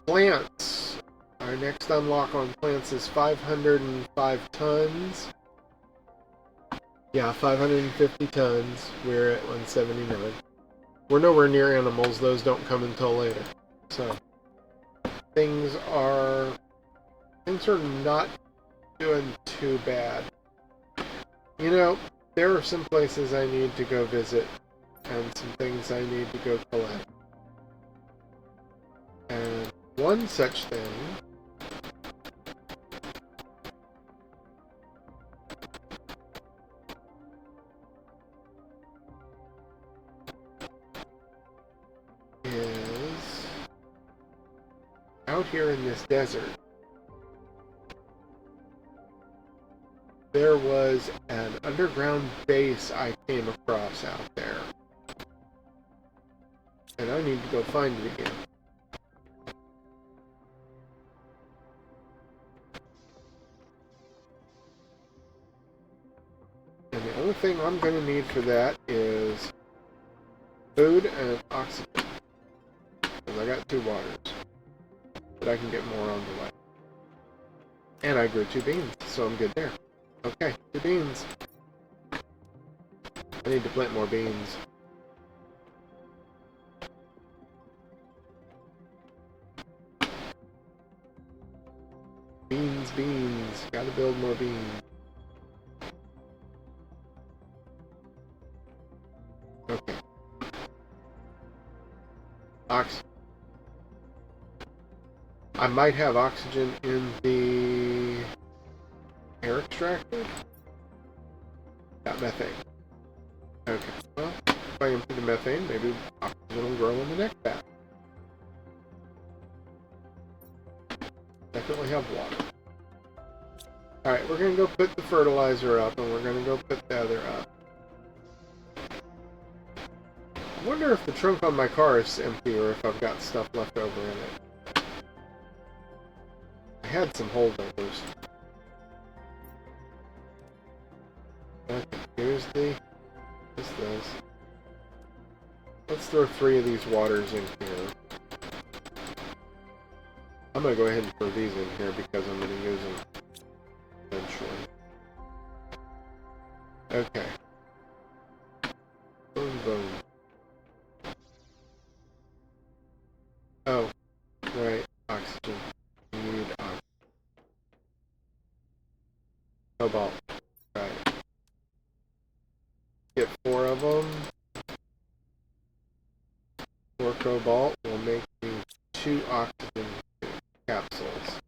Plants. Our next unlock on plants is 505 tons. Yeah, 550 tons. We're at 179. We're nowhere near animals. Those don't come until later. So, things are not doing too bad. You know, there are some places I need to go visit, and some things I need to go collect. And one such thing is out here in this desert. There was an underground base I came across out there. And I need to go find it again. And the only thing I'm going to need for that is food and oxygen. Because I got 2 waters. But I can get more on the way. And I grew 2 beans, so I'm good there. Okay, 2 beans. I need to plant more beans. Beans, beans. Gotta build more beans. Okay. Oxygen. I might have oxygen in the air extractor? Got methane. Okay, well, if I empty the methane, maybe oxygen will grow in the next batch. Definitely have water. Alright, we're going to go put the fertilizer up, and we're going to go put the other up. I wonder if the trunk on my car is empty, or if I've got stuff left over in it. I had some holdovers. Okay, here's this. Let's throw 3 of these waters in here. I'm going to go ahead and throw these in here because I'm going to use them eventually. Okay. Boom, boom. Oh, right. Oxygen. You need oxygen. Cobalt. Right. Get 4 of them. 4 cobalt will make me 2 oxygen capsules.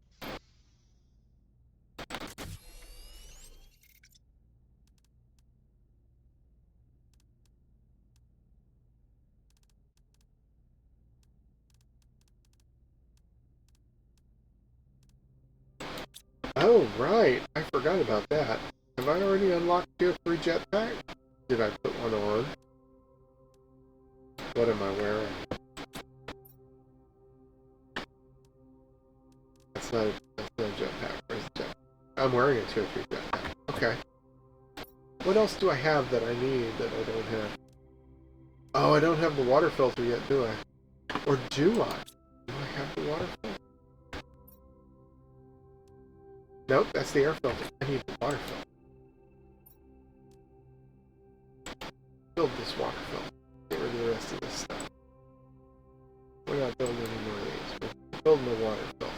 Oh, right. I forgot about that. Have I already unlocked tier 3 jetpack? Did I put one on? What am I wearing? That's not a jetpack. Where's the jetpack? I'm wearing a tier 3 jetpack. Okay. What else do I have that I need that I don't have? Oh, I don't have the water filter yet, do I? Or do I? Do I have the water filter? Nope, that's the air filter. I need the water filter. Build this water filter. Get rid of the rest of this stuff. We're not building any more of these. We're building the water filter.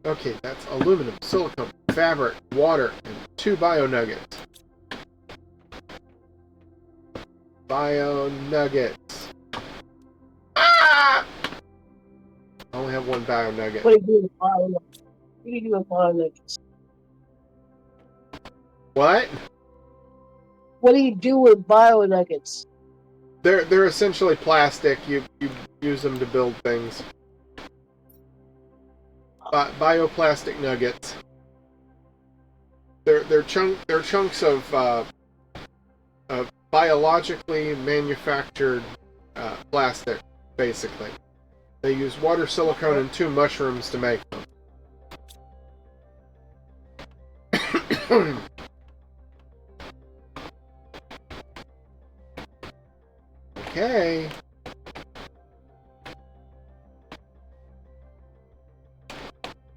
Okay, that's aluminum, silicone, fabric, water, and 2 bio nuggets. Bio nuggets. Ah! I only have 1 bio nugget. What do you do with bio nuggets? What do you do with bio nuggets? What? What do you do with bio nuggets? They're essentially plastic. You use them to build things. Bioplastic nuggets. They're chunks of biologically manufactured plastic, basically. They use water, silicone, and 2 mushrooms to make them. Okay.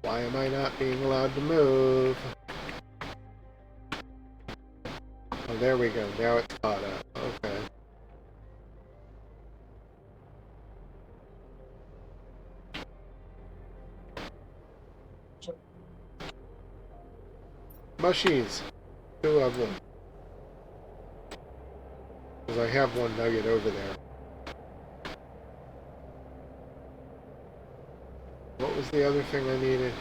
Why am I not being allowed to move? Oh, there we go. Now it's caught up. Okay. Mushies. 2 of them. Because I have 1 nugget over there. What was the other thing I needed?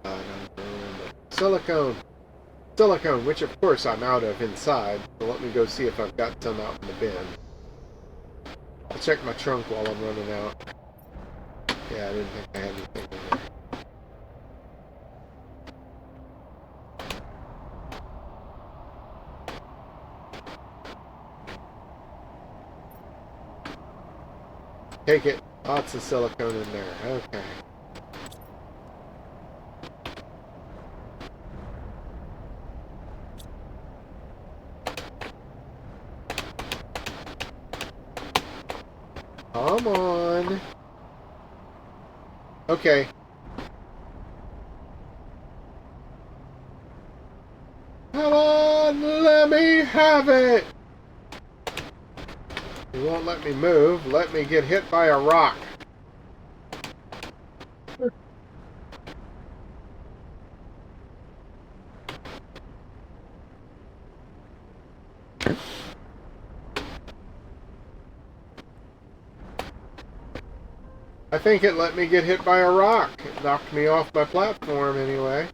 I don't remember. Silicone! Silicone, which of course I'm out of inside. So let me go see if I've got some out in the bin. I'll check my trunk while I'm running out. Yeah, I didn't think I had anything in there. Take it. Lots of silicone in there. Okay. Come on. Okay. Come on, let me have it. You won't let me move. Let me get hit by a rock. I think it let me get hit by a rock. It knocked me off my platform anyway.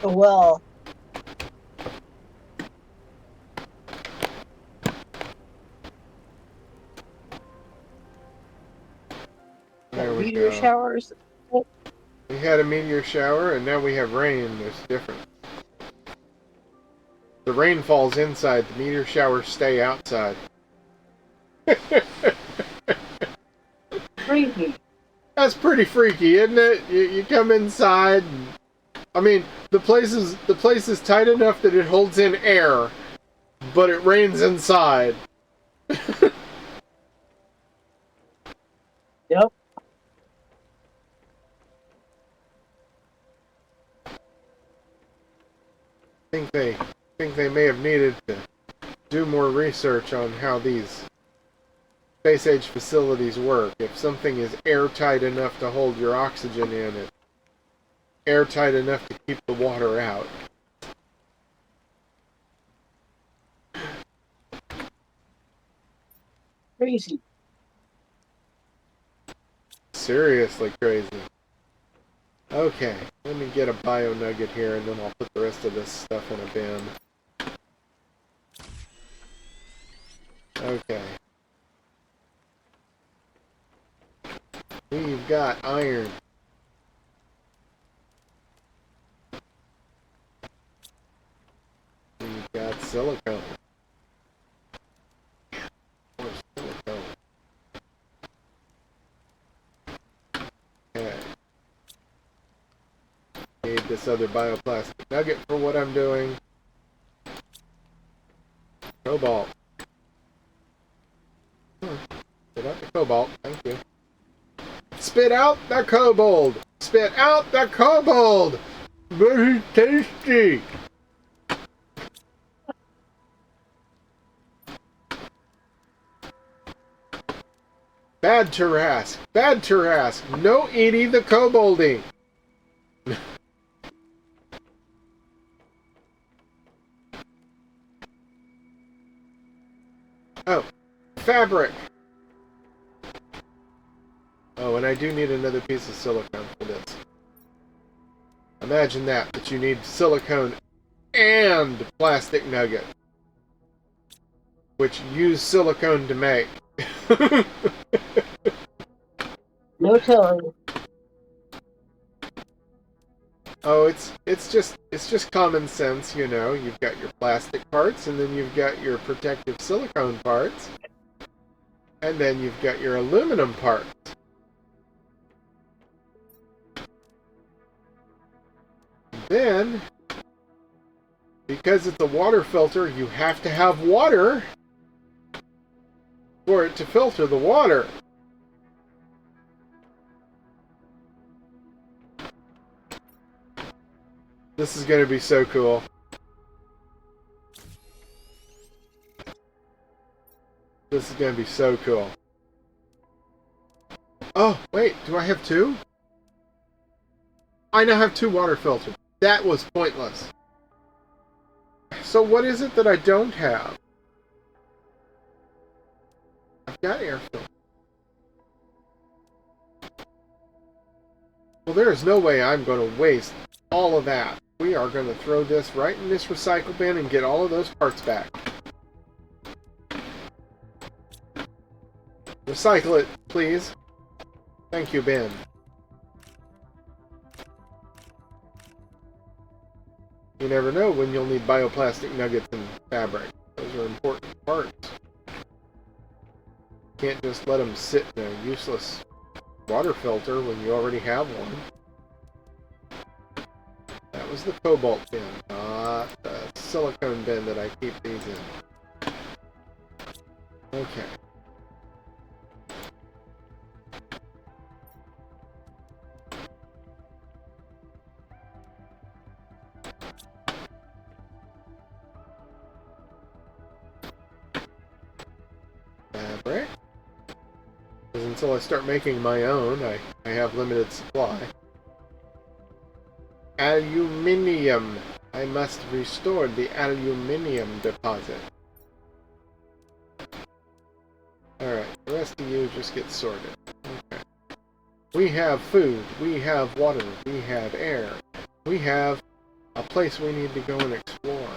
Oh, well. There we Meteor go. showers. We had a meteor shower and now we have rain. There's a difference. The rain falls inside, the meteor showers stay outside. Freaky. That's pretty freaky, isn't it? You come inside and, I mean, the place is tight enough that it holds in air, but it rains inside. Yep. I think they may have needed to do more research on how these space age facilities work. If something is airtight enough to hold your oxygen in, it's airtight enough to keep the water out. Crazy. Seriously crazy. Okay, let me get a bio nugget here and then I'll put the rest of this stuff in a bin. Okay. We've got iron. We've got silicone. Okay. Need this other bioplastic nugget for what I'm doing. Cobalt. Spit out the cobalt. Thank you. Spit out the kobold! Spit out the kobold! Very tasty! Bad Tarask! Bad Tarask! No Edie the koboldy! Oh, fabric! Oh, and I do need another piece of silicone for this. Imagine that you need silicone and plastic nugget. Which use silicone to make. No telling. Oh, it's just common sense, you know. You've got your plastic parts, and then you've got your protective silicone parts, and then you've got your aluminum parts. Then, because it's a water filter, you have to have water for it to filter the water. This is going to be so cool. This is going to be so cool. Oh, wait, do I have two? I now have two water filters. That was pointless. So what is it that I don't have? I've got air filter. Well, there is no way I'm going to waste all of that. We are going to throw this right in this recycle bin and get all of those parts back. Recycle it, please. Thank you, Ben. You never know when you'll need bioplastic nuggets and fabric. Those are important parts. Can't just let them sit in a useless water filter when you already have one. That was the cobalt bin, not the silicone bin that I keep these in. Okay. Fabric. Because until I start making my own, I have limited supply. Aluminium. I must restore the aluminium deposit. Alright, the rest of you just get sorted. Okay. We have food, we have water, we have air. We have a place we need to go and explore.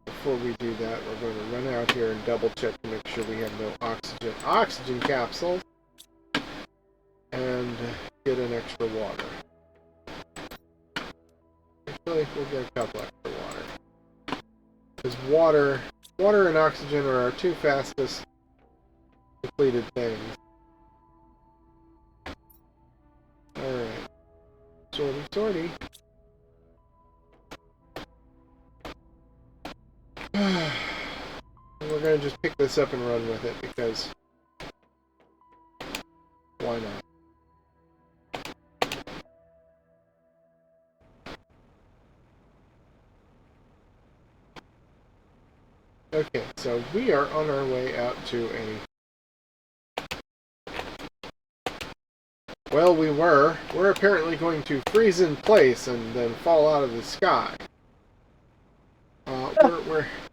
Before we do that, we're going to run out here and double check to make sure we have no oxygen capsules, and get an extra water. Actually, we'll get a couple extra water. Because water and oxygen are our two fastest depleted things. Alright. Sorty. We're going to just pick this up and run with it, because why not? Okay, so we are on our way out to a... Well, we're apparently going to freeze in place and then fall out of the sky.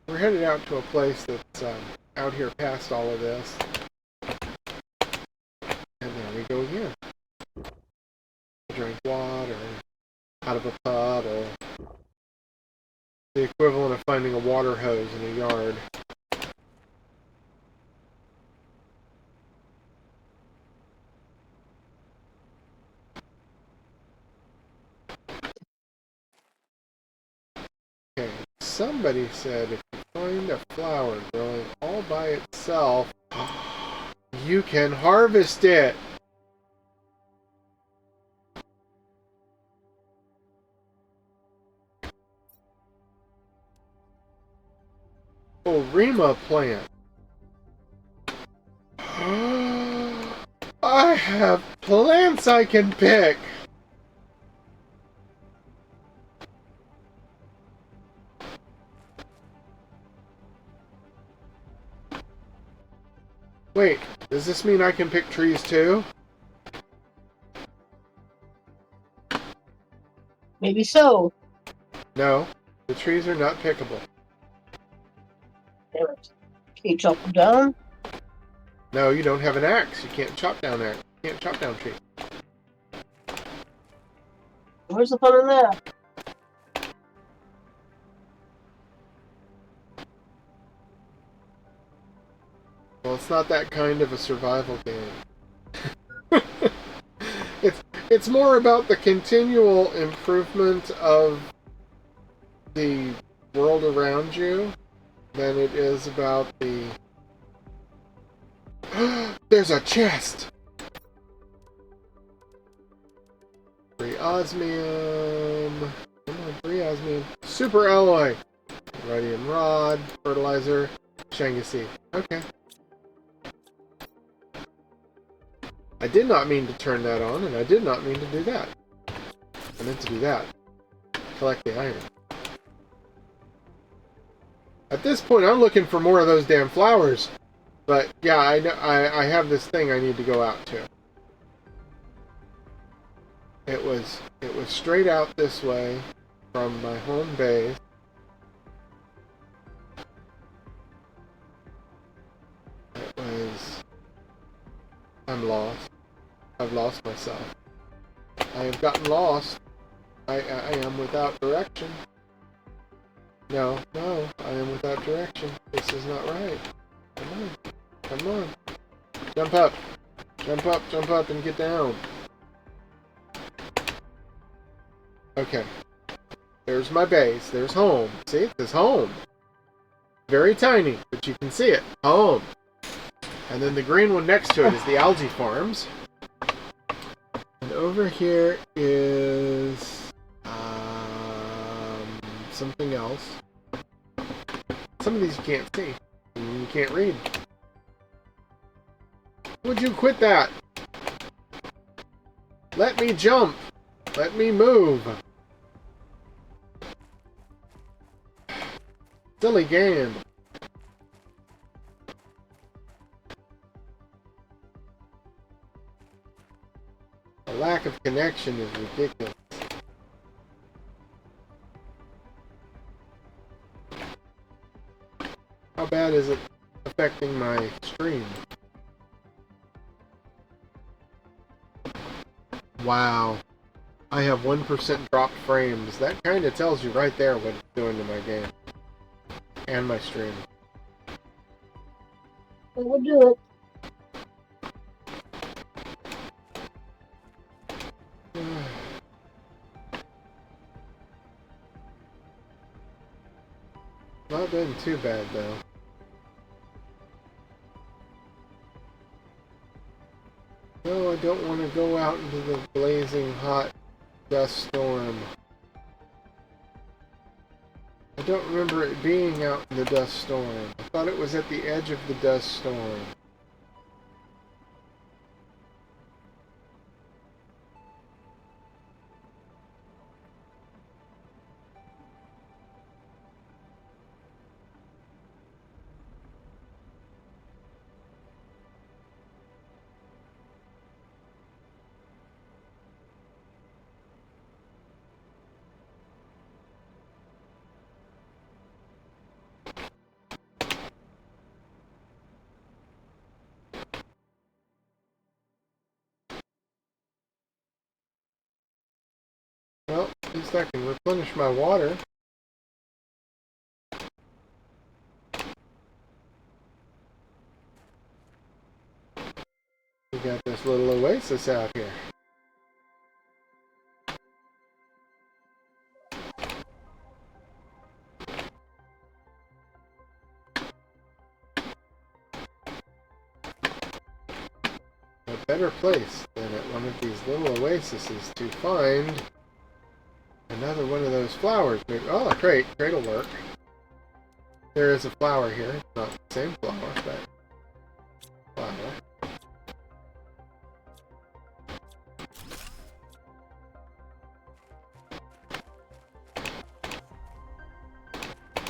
We're headed out to a place that's out here past all of this. And there we go again. Drink water out of a puddle. The equivalent of finding a water hose in a yard. Okay, somebody said if you find find a flower growing all by itself. You can harvest it! Orima plant. I have plants I can pick! Wait, does this mean I can pick trees too? Maybe so. No, the trees are not pickable. Damn it. Can you chop them down? No, you don't have an axe. You can't chop down axe. You can't chop down trees. Where's the fun in that? Well, it's not that kind of a survival game. it's more about the continual improvement of the world around you than it is about the... There's a chest! Free osmium. Come on, free osmium. Super alloy. Radium rod. Fertilizer. Shangasi. Okay. I did not mean to turn that on, and I did not mean to do that. I meant to do that. Collect the iron. At this point, I'm looking for more of those damn flowers. But, yeah, I know I have this thing I need to go out to. It was straight out this way from my home base. It was... I'm lost. I've lost myself. I have gotten lost. I am without direction. No, I am without direction. This is not right. Come on. Come on. Jump up. Jump up and get down. Okay. There's my base. There's home. See? It says home. Very tiny, but you can see it. Home. And then the green one next to it is the algae farms. And over here is something else. Some of these you can't see. You can't read. Would you quit that? Let me jump. Let me move. Silly game. The lack of connection is ridiculous. How bad is it affecting my stream? Wow. I have 1% dropped frames. That kind of tells you right there what it's doing to my game. And my stream. It will do it. Not been too bad though. No, I don't want to go out into the blazing hot dust storm. I don't remember it being out in the dust storm. I thought it was at the edge of the dust storm. Well, at least I can replenish my water. We got this little oasis out here. a better place than at one of these little oases to find another one of those flowers. Maybe, oh, a crate. Crate will work. There is a flower here. It's not the same flower, but flower.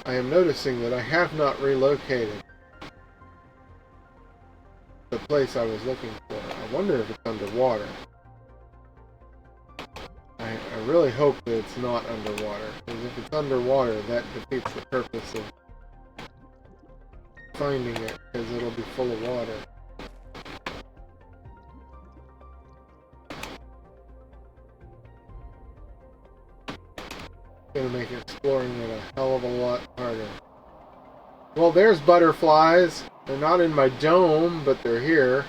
I am noticing that I have not relocated the place I was looking for. I wonder if it's underwater. I really hope that it's not underwater, because if it's underwater, that defeats the purpose of finding it, because it'll be full of water. It's gonna make exploring it a hell of a lot harder. Well, there's butterflies. They're not in my dome, but they're here.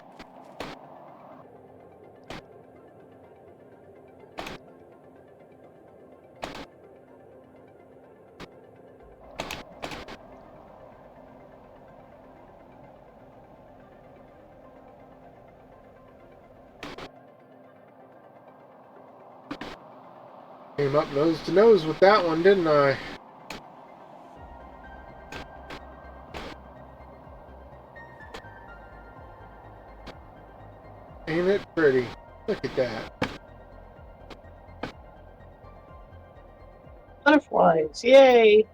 Came up nose to nose with that one, didn't I? Ain't it pretty? Look at that. Butterflies, yay!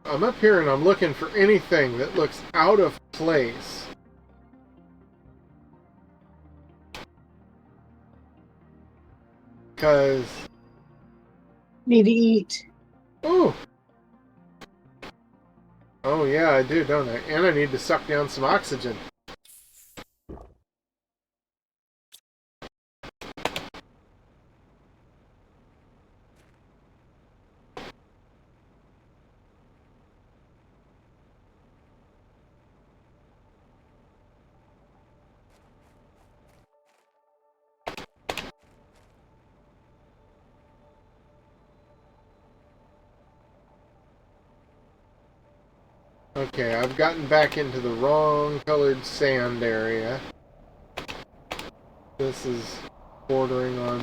I'm up here and I'm looking for anything that looks out of place. Because... Need to eat. Ooh! Oh yeah, I do, don't I? And I need to suck down some oxygen. Okay, I've gotten back into the wrong colored sand area. This is bordering on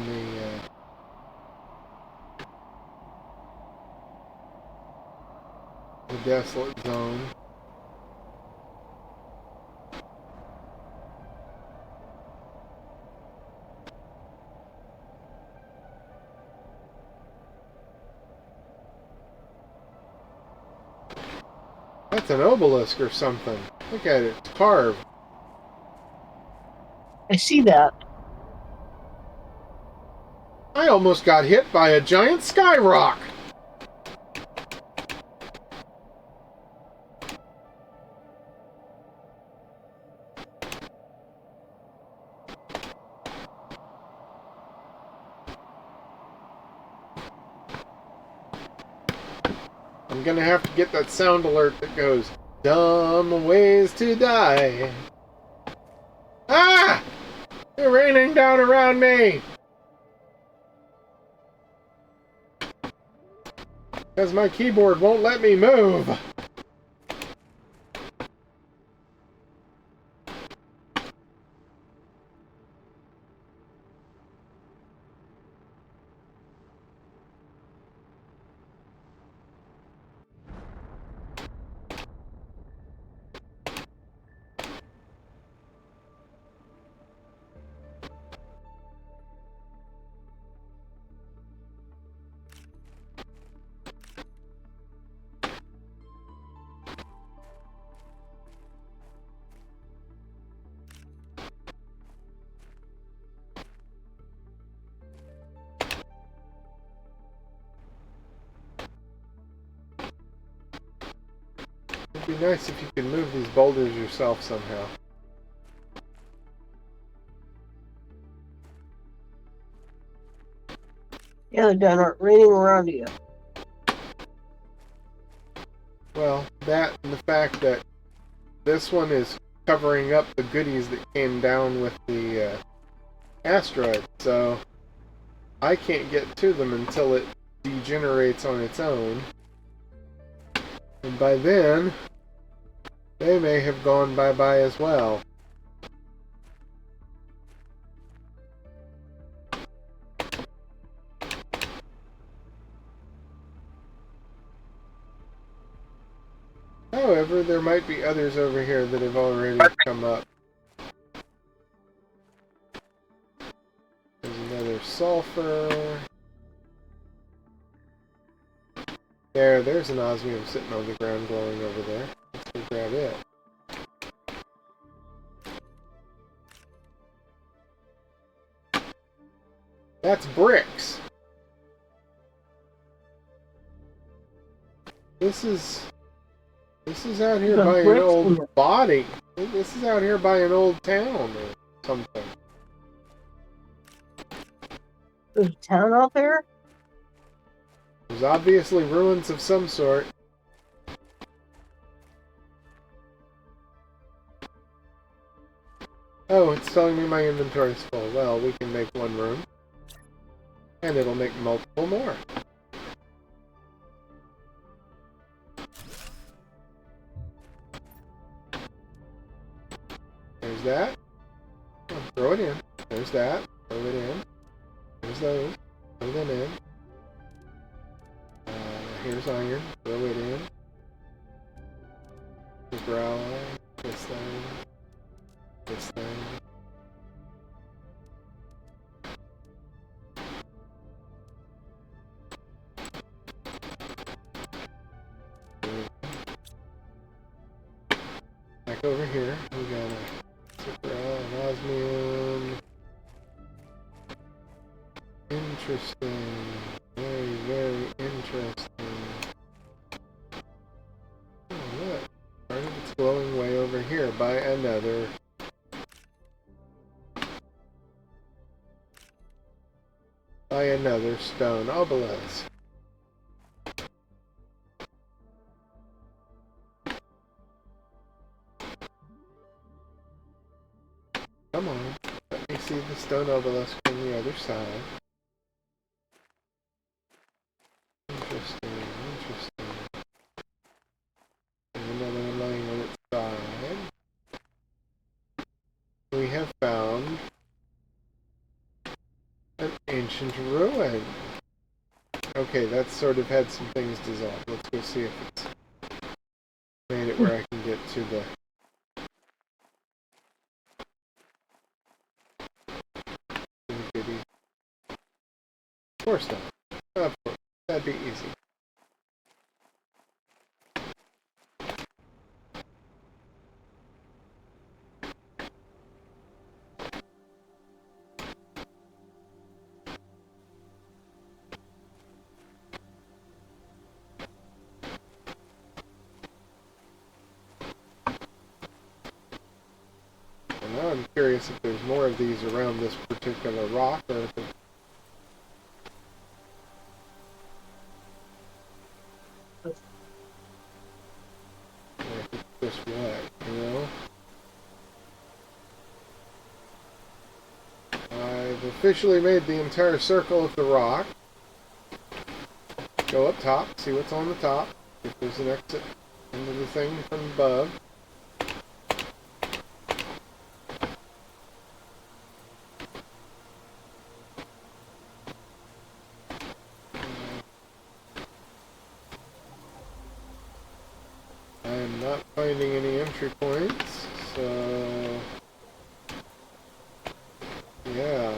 the desolate zone. That's an obelisk or something. Look at it, it's carved. I see that. I almost got hit by a giant sky rock. I'm gonna have to get that sound alert that goes, "Dumb ways to die." Ah! They're raining down around me! Because my keyboard won't let me move. It'd be nice if you could move these boulders yourself somehow. The other done aren't raining around you. Well, that and the fact that this one is covering up the goodies that came down with the asteroid, so I can't get to them until it degenerates on its own. And by then, they may have gone bye-bye as well. However, there might be others over here that have already come up. There's another sulfur. There's an osmium sitting on the ground glowing over there. Let's go grab it. That's bricks! This is out here by an old body. This is out here by an old town or something. There's a town out there? There's obviously ruins of some sort. Oh, it's telling me my inventory's full. Well, we can make one room. And it'll make multiple more. There's that. Oh, throw it in. There's that. Throw it in. There's those. Throw them in. Here's iron. Throw it in. The growler. This thing. This thing. Back over here, we got a super and osmium. Interesting. Very, very interesting. Oh, look. Part of it's glowing way over here by another. By another stone obelisk. Come on, let me see the stone obelisk from the other side. Interesting, interesting. There's another one lying on its side. We have found an ancient ruin. Okay, that's sort of had some things dissolved. Let's go see if it's made it where I can get to the... Of course not. Of course. That'd be easy. And now I'm curious if there's more of these around this particular rock, or if it's just what, you know? I've officially made the entire circle of the rock. Go up top, see what's on the top. If there's an exit into the thing from above. I'm not finding any entry points, so yeah.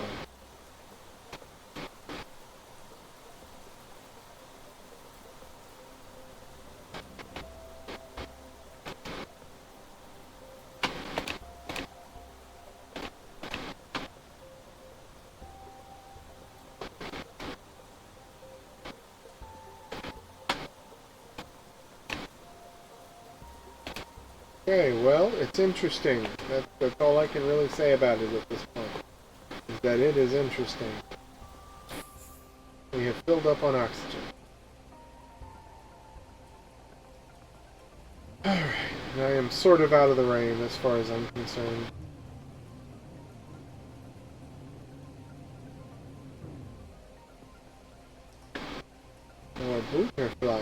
Okay, well, it's interesting. That's all I can really say about it at this point. Is that it is interesting. We have filled up on oxygen. Alright, I am sort of out of the rain as far as I'm concerned. More butterfly.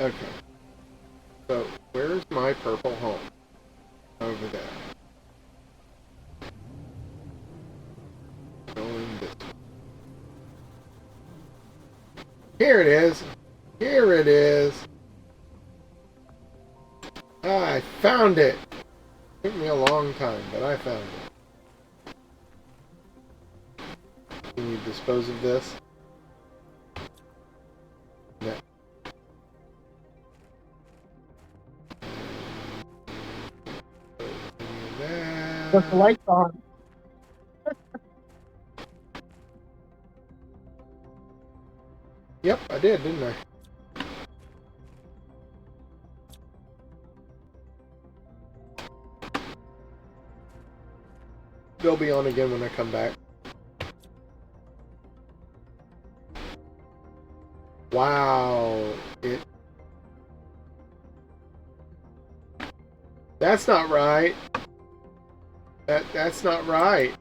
Okay. So, where's my purple home? Over there. Going this way. Here it is! Here it is! Ah, I found it! Took me a long time, but I found it. Can you dispose of this? No. Put the lights on. Yep, I did, didn't I? They'll be on again when I come back. Wow. That's not right. That's not right.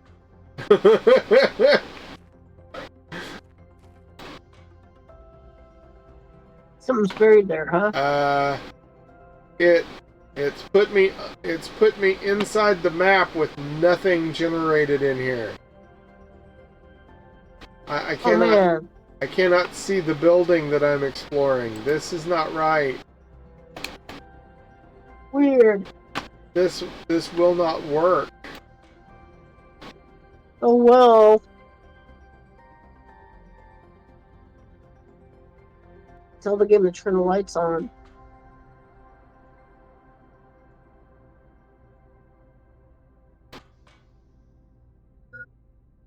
Something's buried there, huh? It's put me inside the map with nothing generated in here. I Oh cannot man. I cannot see the building that I'm exploring. This is not right. Weird. This will not work. Oh well. Tell the game to turn the lights on.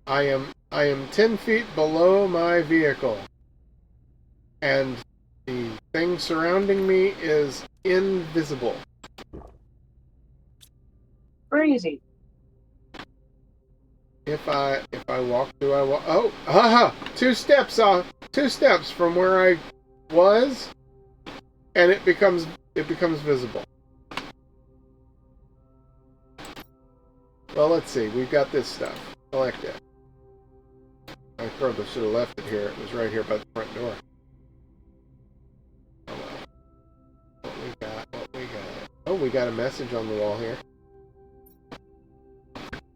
I am 10 feet below my vehicle. And the thing surrounding me is invisible. Crazy. If I walk, do I walk? Oh, haha! 2 steps off, 2 steps from where I was, and it becomes visible. Well, let's see. We've got this stuff. Select it. I probably should have left it here. It was right here by the front door. Oh well. What we got? What we got? Oh, we got a message on the wall here.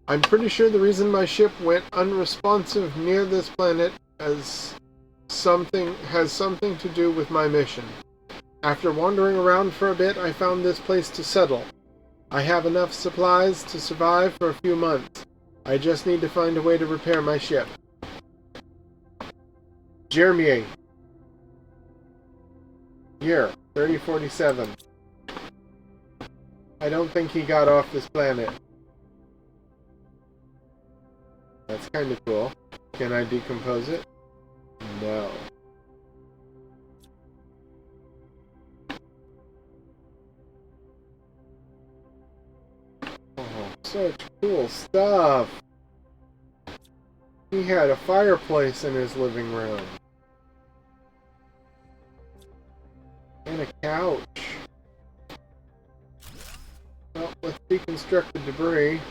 I'm pretty sure the reason my ship went unresponsive near this planet has something to do with my mission. After wandering around for a bit, I found this place to settle. I have enough supplies to survive for a few months. I just need to find a way to repair my ship. Jeremy. Year 3047. I don't think he got off this planet. That's kind of cool. Can I decompose it? No. Oh, such cool stuff. He had a fireplace in his living room. And a couch. Well, let's deconstruct the debris.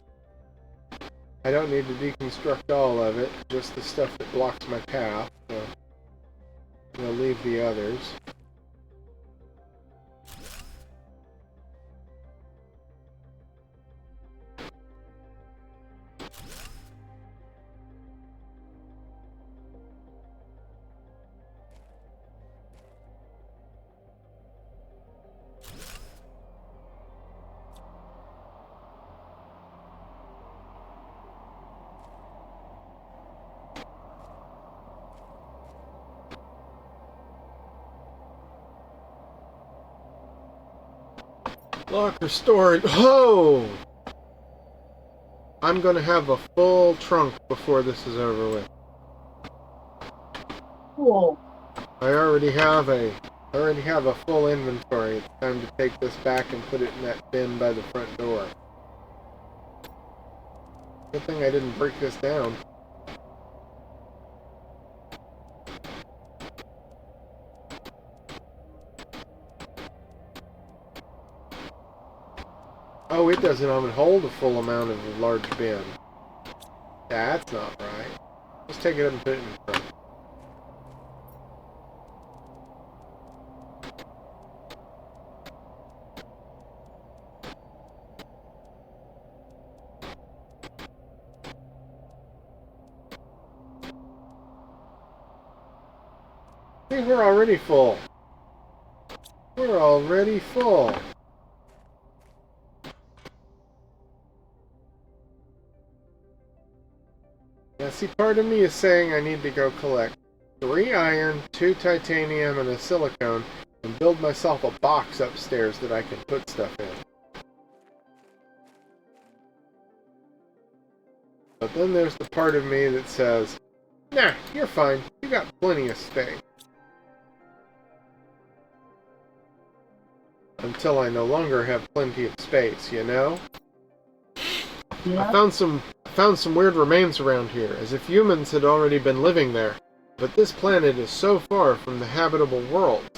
I don't need to deconstruct all of it, just the stuff that blocks my path, so we'll leave the others. Lock restored. Oh! I'm gonna have a full trunk before this is over with. Cool. I already have a full inventory. It's time to take this back and put it in that bin by the front door. Good thing I didn't break this down. Oh, it doesn't even hold a full amount of a large bin. That's not right. Let's take it up and put it in the front. See, we're already full. We're already full. Now, see, part of me is saying I need to go collect 3 iron, 2 titanium, and a silicone, and build myself a box upstairs that I can put stuff in. But then there's the part of me that says, nah, you're fine. You got plenty of space. Until I no longer have plenty of space, you know? Yeah. I found some weird remains around here, as if humans had already been living there. But this planet is so far from the habitable world.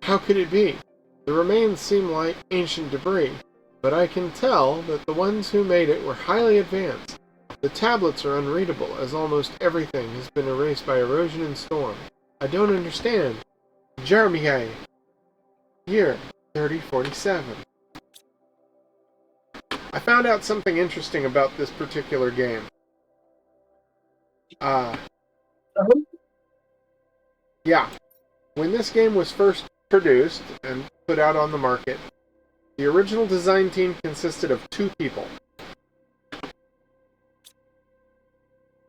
How could it be? The remains seem like ancient debris, but I can tell that the ones who made it were highly advanced. The tablets are unreadable, as almost everything has been erased by erosion and storm. I don't understand. Jeremy, year 3047. I found out something interesting about this particular game. Yeah. When this game was first produced and put out on the market, the original design team consisted of 2 people.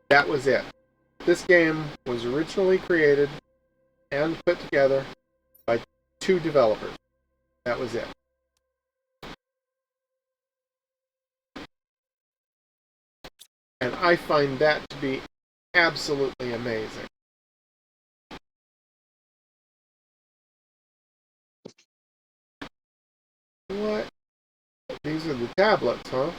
That was it. This game was originally created and put together by 2 developers. That was it. And I find that to be absolutely amazing. What? These are the tablets, huh?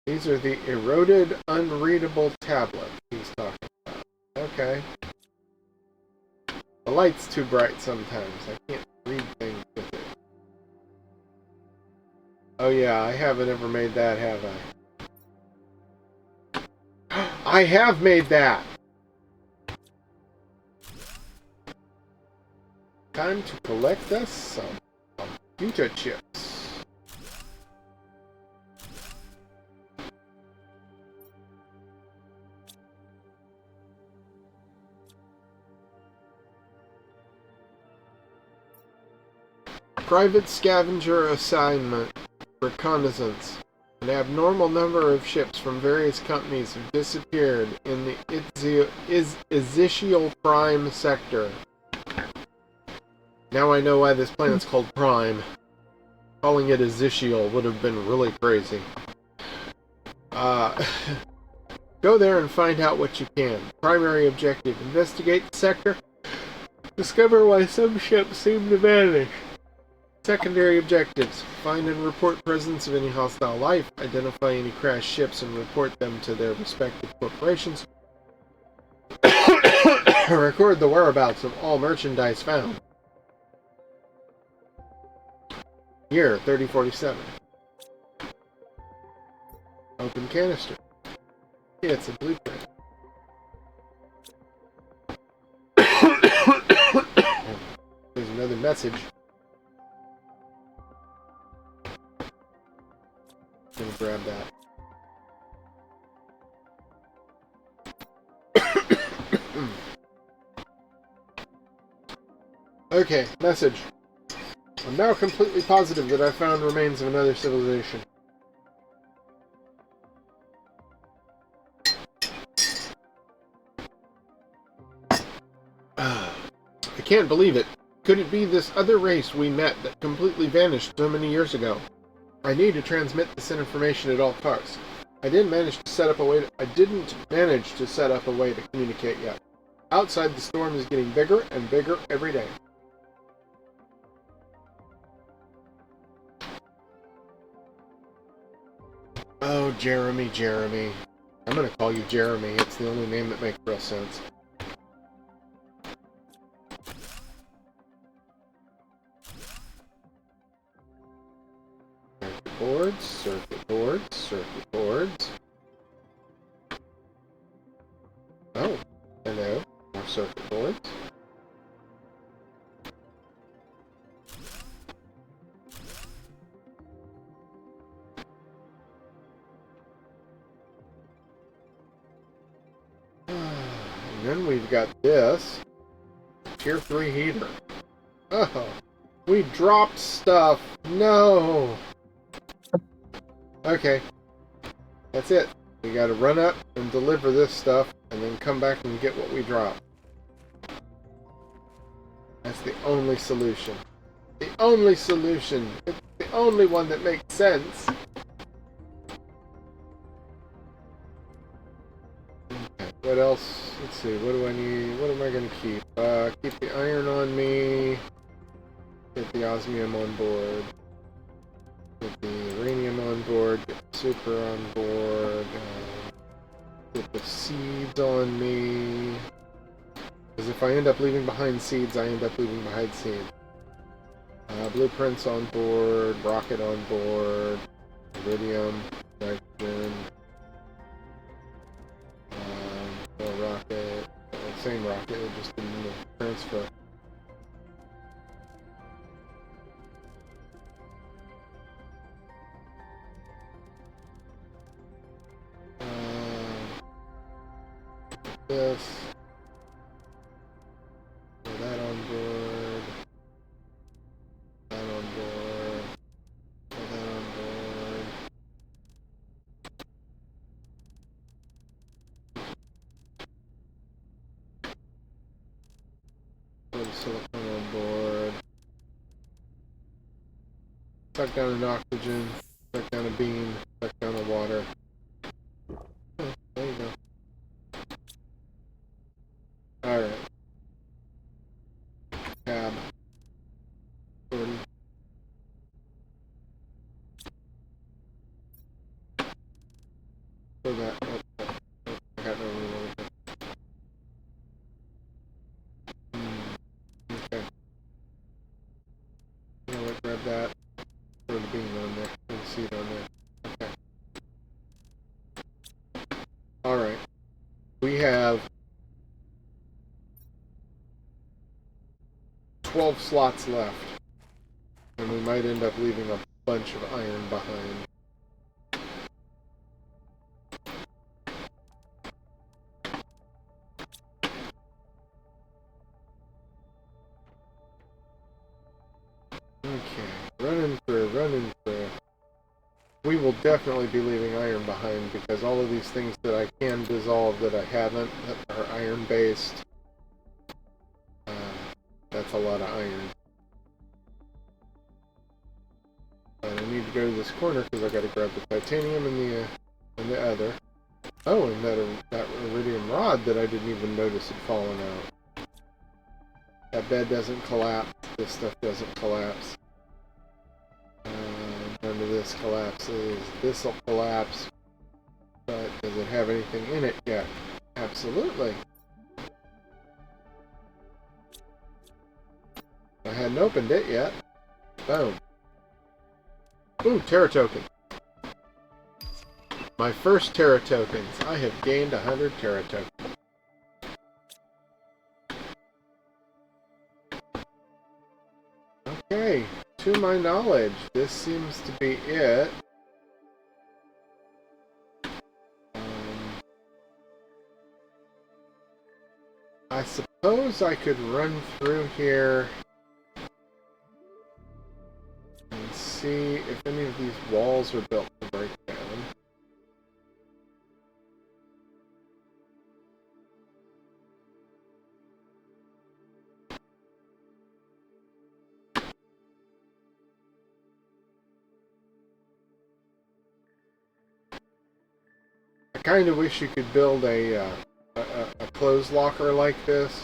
These are the eroded, unreadable tablets he's talking about. Okay. The light's too bright sometimes. I can't read things with it. Oh yeah, I haven't ever made that, have I? I have made that! Time to collect us some computer chips. Private scavenger assignment. Reconnaissance. An abnormal number of ships from various companies have disappeared in the Ezekiel Prime sector. Now I know why this planet's called Prime. Calling it Ezekiel would have been really crazy. Go there and find out what you can. Primary objective: investigate the sector. Discover why some ships seem to vanish. Secondary objectives: find and report presence of any hostile life, identify any crashed ships and report them to their respective corporations, record the whereabouts of all merchandise found. Year 3047. Open canister. It's a blueprint. There's another message. I'm gonna grab that. Okay, message. I'm now completely positive that I found remains of another civilization. I can't believe it. Could it be this other race we met that completely vanished so many years ago? I need to transmit this information at all costs. I didn't manage to set up a way to communicate yet. Outside, the storm is getting bigger and bigger every day. Oh, Jeremy. I'm gonna call you Jeremy. It's the only name that makes real sense. Circuit boards. Oh, hello. More circuit boards. And then we've got this Tier 3 heater. Oh, we dropped stuff. No. Okay, that's it. We gotta run up and deliver this stuff, and then come back and get what we dropped. That's the only solution. The only solution. It's the only one that makes sense. Okay, what else? Let's see, what do I need? What am I gonna keep? Keep the iron on me. Get the osmium on board. Get the uranium on board, get the super on board, get the seeds on me. Because if I end up leaving behind seeds, I end up leaving behind seeds. Blueprints on board, rocket on board, iridium, nitrogen, rocket, same rocket, it just didn't transfer. This. Put that on board. That on board. Put that on board. Put the silicone on board. Suck down an oxygen. Suck down a beam. Suck down a water. Oh, there you go. Alright. Tab. 40. So that. I got no room over here. Okay. You know what? Grab that. Throw the beam on there. Throw the seed on there. Okay. Alright. We have 12 slots left, and we might end up leaving a bunch of iron behind. Okay, running through. We will definitely be leaving iron behind because all of these things that I can dissolve that I haven't that are iron based. That's a lot of iron. And I need to go to this corner because I got to grab the titanium and the other. Oh, and that iridium rod that I didn't even notice had fallen out. That bed doesn't collapse. This stuff doesn't collapse. None of this collapses. This will collapse. But does it have anything in it yet? Absolutely. I hadn't opened it yet. Boom. Ooh, Terra token. My first Terra tokens. I have gained 100 Terra tokens. Okay, to my knowledge, this seems to be it. I suppose I could run through here and see if any of these walls are built to break down. kind of wish you could build a clothes locker like this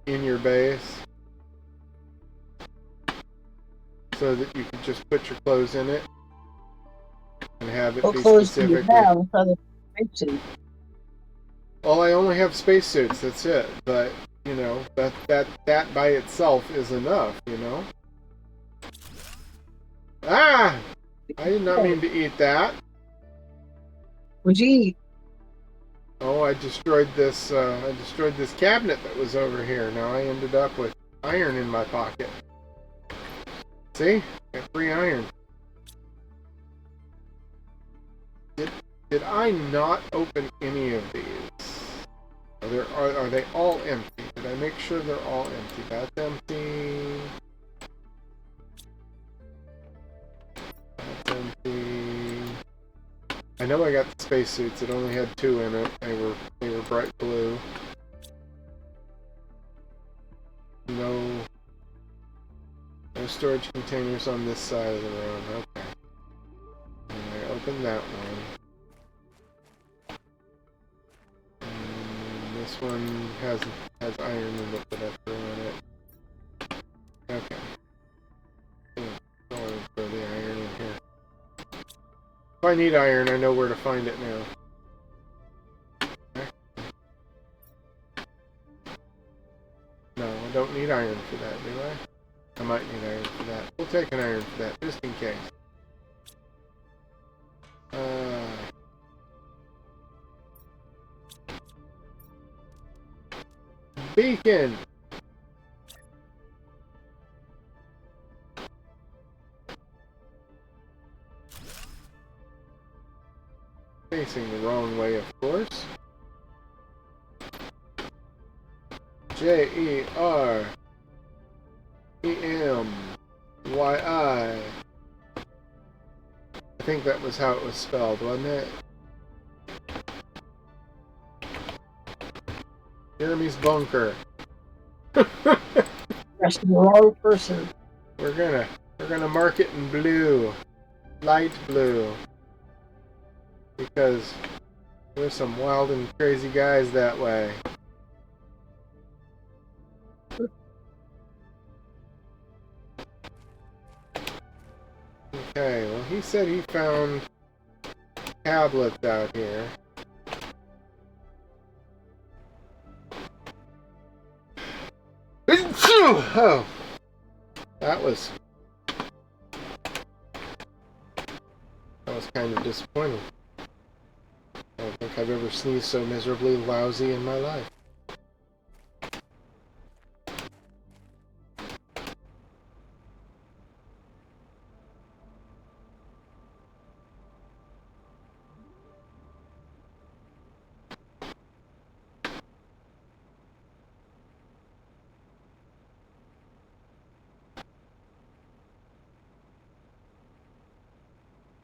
in your base, so that you could just put your clothes in it and have it What be clothes do you specifically. have other than spacesuit? Well, I only have spacesuits. That's it. But you know that by itself is enough. You know. Ah! I did not mean to eat that. What'd you eat? Oh, I destroyed this. I destroyed this cabinet that was over here. Now I ended up with iron in my pocket. See, got free iron. Did I not open any of these? Are they all empty? Did I make sure they're all empty? That's empty. That's empty. I know I got the spacesuits. It only had 2 in it. They were bright blue. No storage containers on this side of the room. Okay. And I opened that one. And this one has iron in it that I threw in it. Okay. Go ahead and throw the iron in here. If I need iron, I know where to find it now. Okay. No, I don't need iron for that, do I? I might need iron for that. We'll take an iron for that, just in case. Beacon! Facing the wrong way, of course. Jeremy. I think that was how it was spelled, wasn't it? Jeremy's bunker. That's the wrong person. We're gonna mark it in blue. Light blue. Because there's some wild and crazy guys that way. Okay, well he said he found tablets out here. Oh, that was kind of disappointing. I don't think I've ever sneezed so miserably lousy in my life.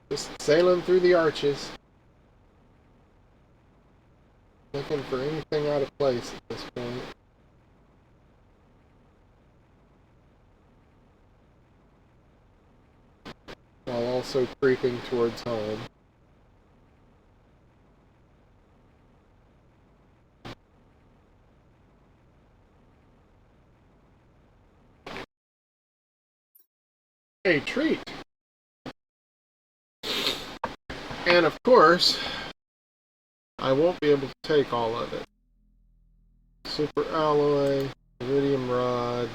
Just sailing through the arches. Looking for anything out of place at this point. While also creeping towards home. A treat! And of course, I won't be able to take all of it. Super alloy, iridium rod,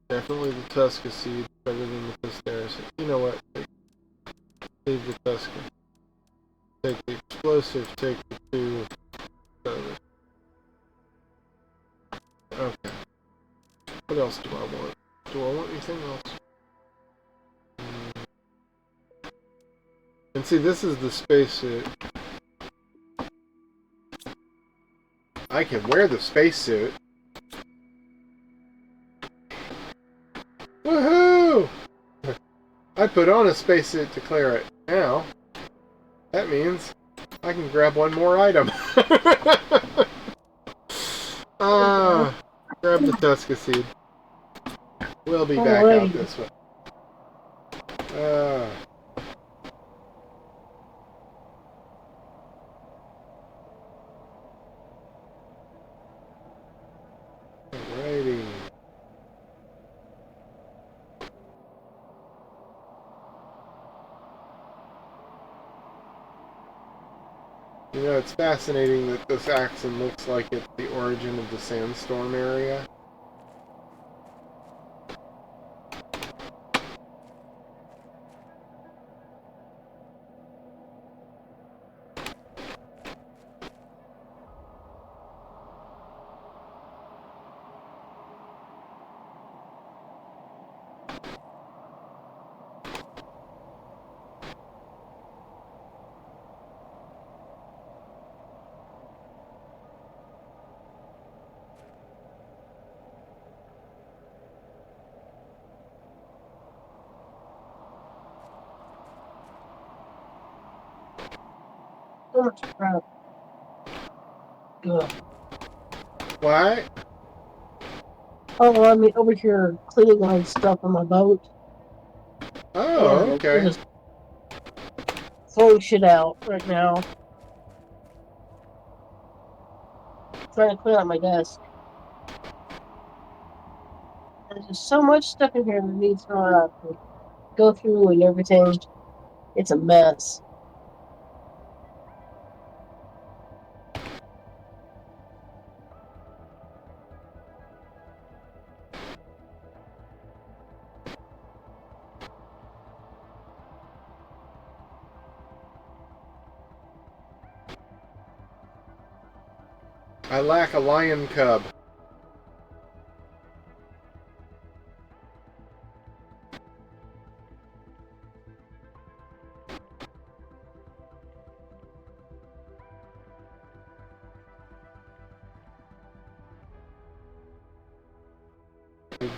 definitely the Tusca seed, better than the Pistera seed. You know what? Leave the Tusca. Take the explosive, take the 2 others. Okay. What else do I want? Do I want anything else? And see, this is the spacesuit. I can wear the spacesuit. Woohoo! I put on a spacesuit to clear it. Now, that means I can grab one more item. Grab the Tusca seed. We'll be back out this way. You know, it's fascinating that this accent looks like it's the origin of the sandstorm area. So much crap. Ugh. What? Oh, well, I'm over here cleaning my stuff on my boat. Oh, And okay. just throwing shit out right now. Trying to clean out my desk. There's just so much stuff in here that needs to go through and everything. It's a mess. I lack a lion cub.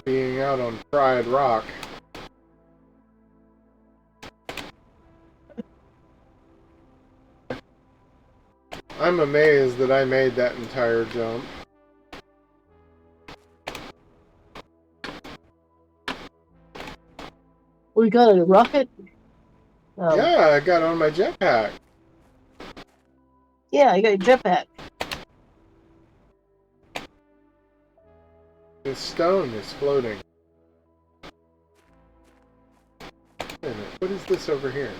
Being out on Pride Rock. I'm amazed that I made that entire jump. We got a rocket. Yeah, I got on my jetpack. Yeah, I got a jetpack. This stone is floating. Wait a minute, what is this over here?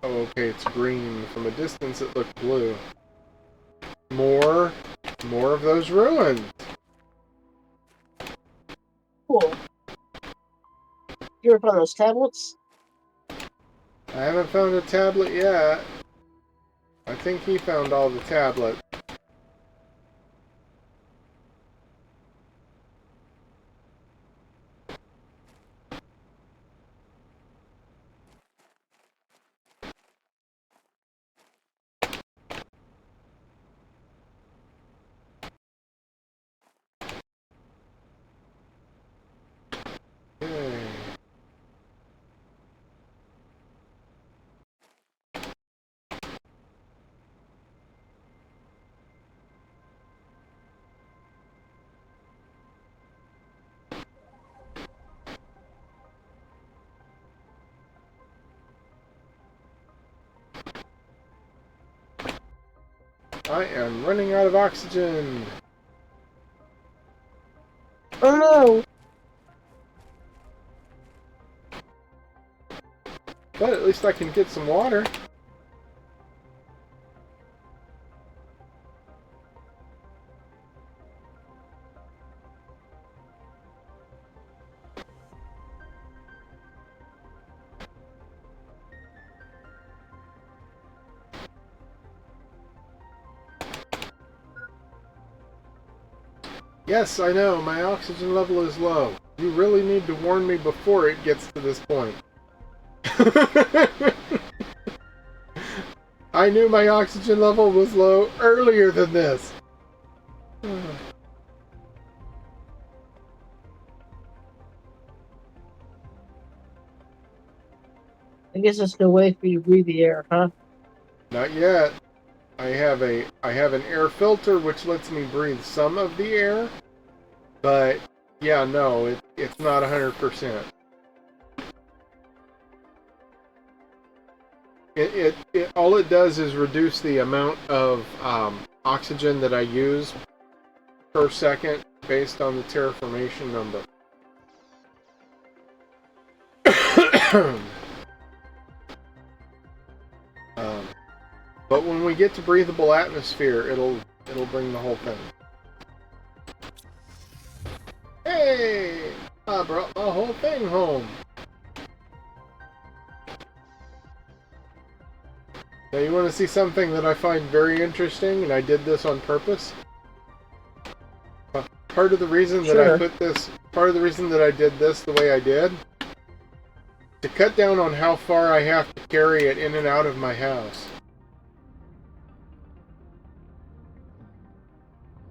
Oh, okay, it's green. From a distance it looked blue. More of those ruins. Cool. You ever found those tablets? I haven't found a tablet yet. I think he found all the tablets. Yay. I am running out of oxygen. Oh no! But at least I can get some water. Yes, I know, my oxygen level is low. You really need to warn me before it gets to this point. I knew my oxygen level was low earlier than this. I guess there's no way for you to breathe the air, huh? Not yet. I have an air filter which lets me breathe some of the air, but yeah, no, it's not 100%. It all it does is reduce the amount of oxygen that I use per second based on the terraformation number. But when we get to breathable atmosphere, it'll bring the whole thing. Hey! I brought my whole thing home. Now you want to see something that I find very interesting, and I did this on purpose? Part of the reason that I put this, part of the reason that I did this the way I did, to cut down on how far I have to carry it in and out of my house.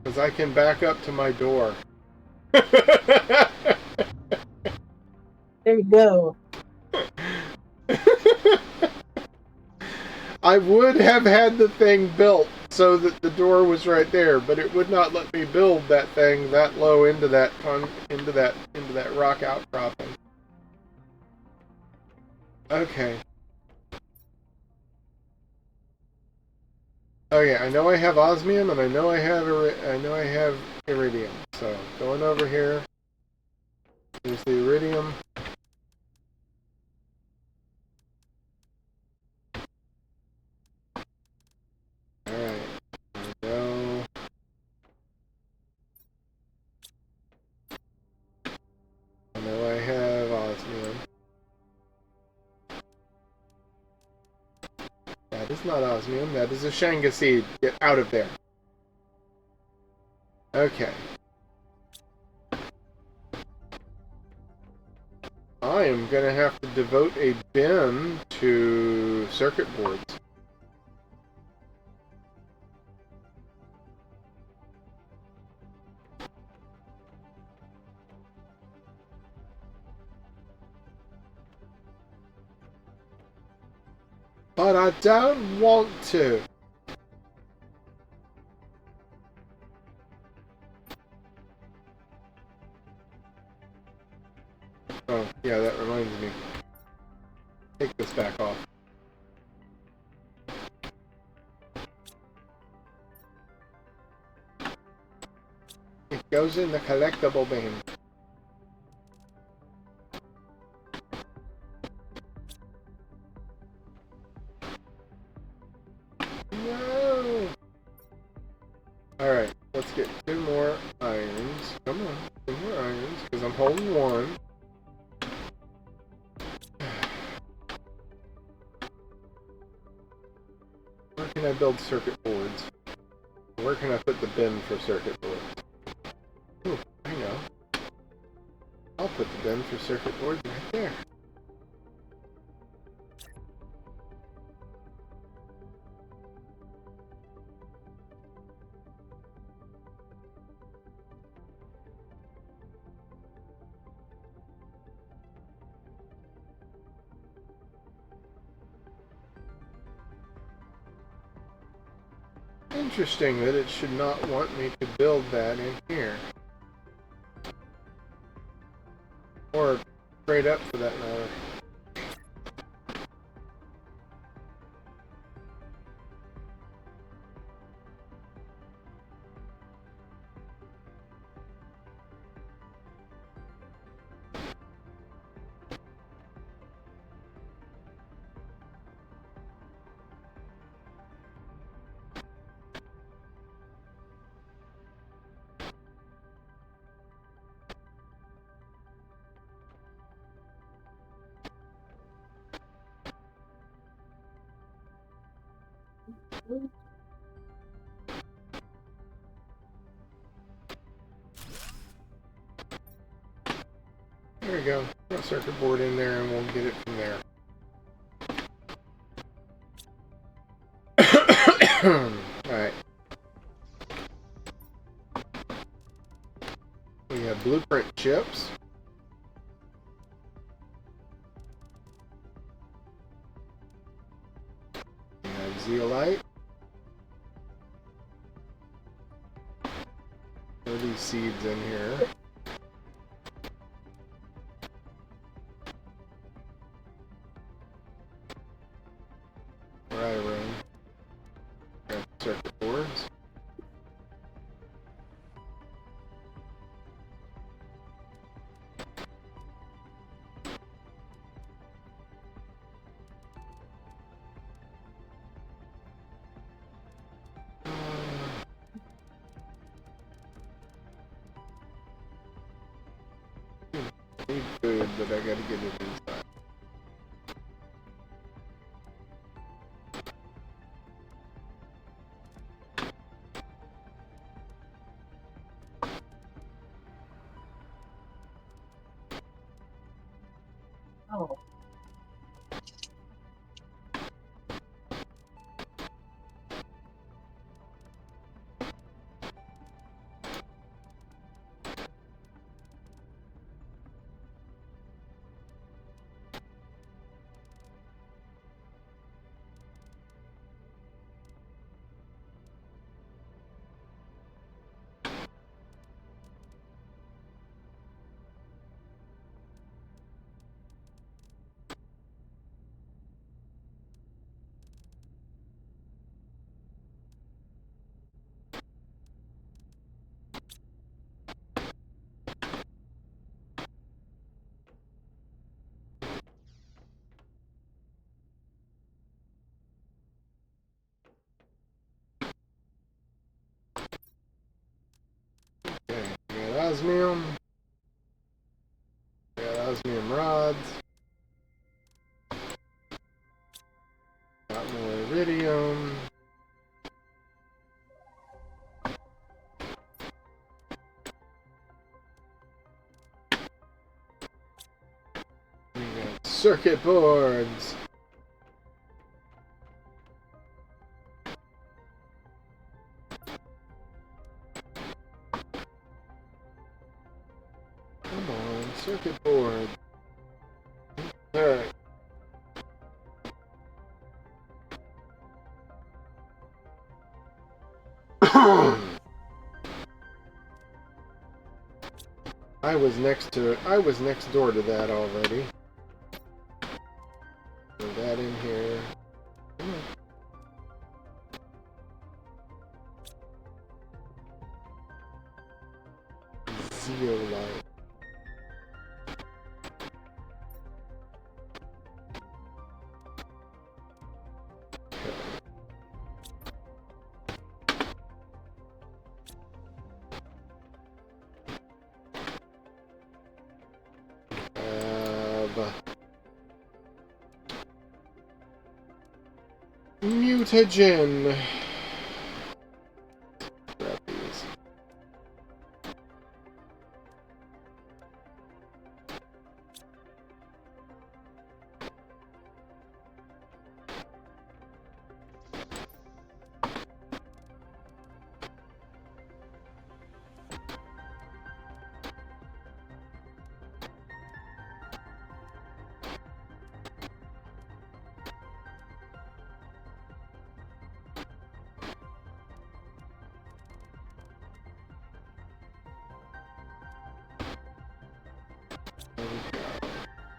Because I can back up to my door. There you go. I would have had the thing built so that the door was right there, but it would not let me build that thing that low into that rock outcropping. Okay. Okay, I know I have osmium, and I know I have iridium. So going over here, there's the iridium. That is not osmium, that is a Shanga seed. Get out of there. Okay. I am going to have to devote a bin to circuit boards. But I don't want to. Oh, yeah, that reminds me. Take this back off. It goes in the collectible bin. No! Alright, let's get 2 more irons. Come on, 2 more irons, because I'm holding 1. Where can I build circuit boards? Where can I put the bin for circuit boards? Ooh, I know. I'll put the bin for circuit boards right there. Interesting that it should not want me to build that in here. Or straight up for that matter. There we go. Throw a circuit board in there and we'll get it from there. Alright. We have blueprint chips. We have zeolite. There are these seeds in here. Circuit boards. Need food, but I gotta get it inside. Oh. Okay, got osmium. Got osmium rods. Got more iridium. We got circuit boards. Come on, circuit board. Alright. I was next door to that already. Put that in here. Come on. Zeolite. Mutagen. Grab these.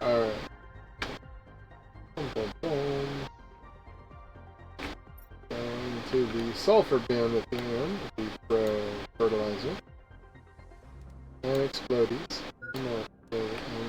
Alright. Boom, boom, boom. Down to the sulfur bin at the end, the fertilizer. And explodies.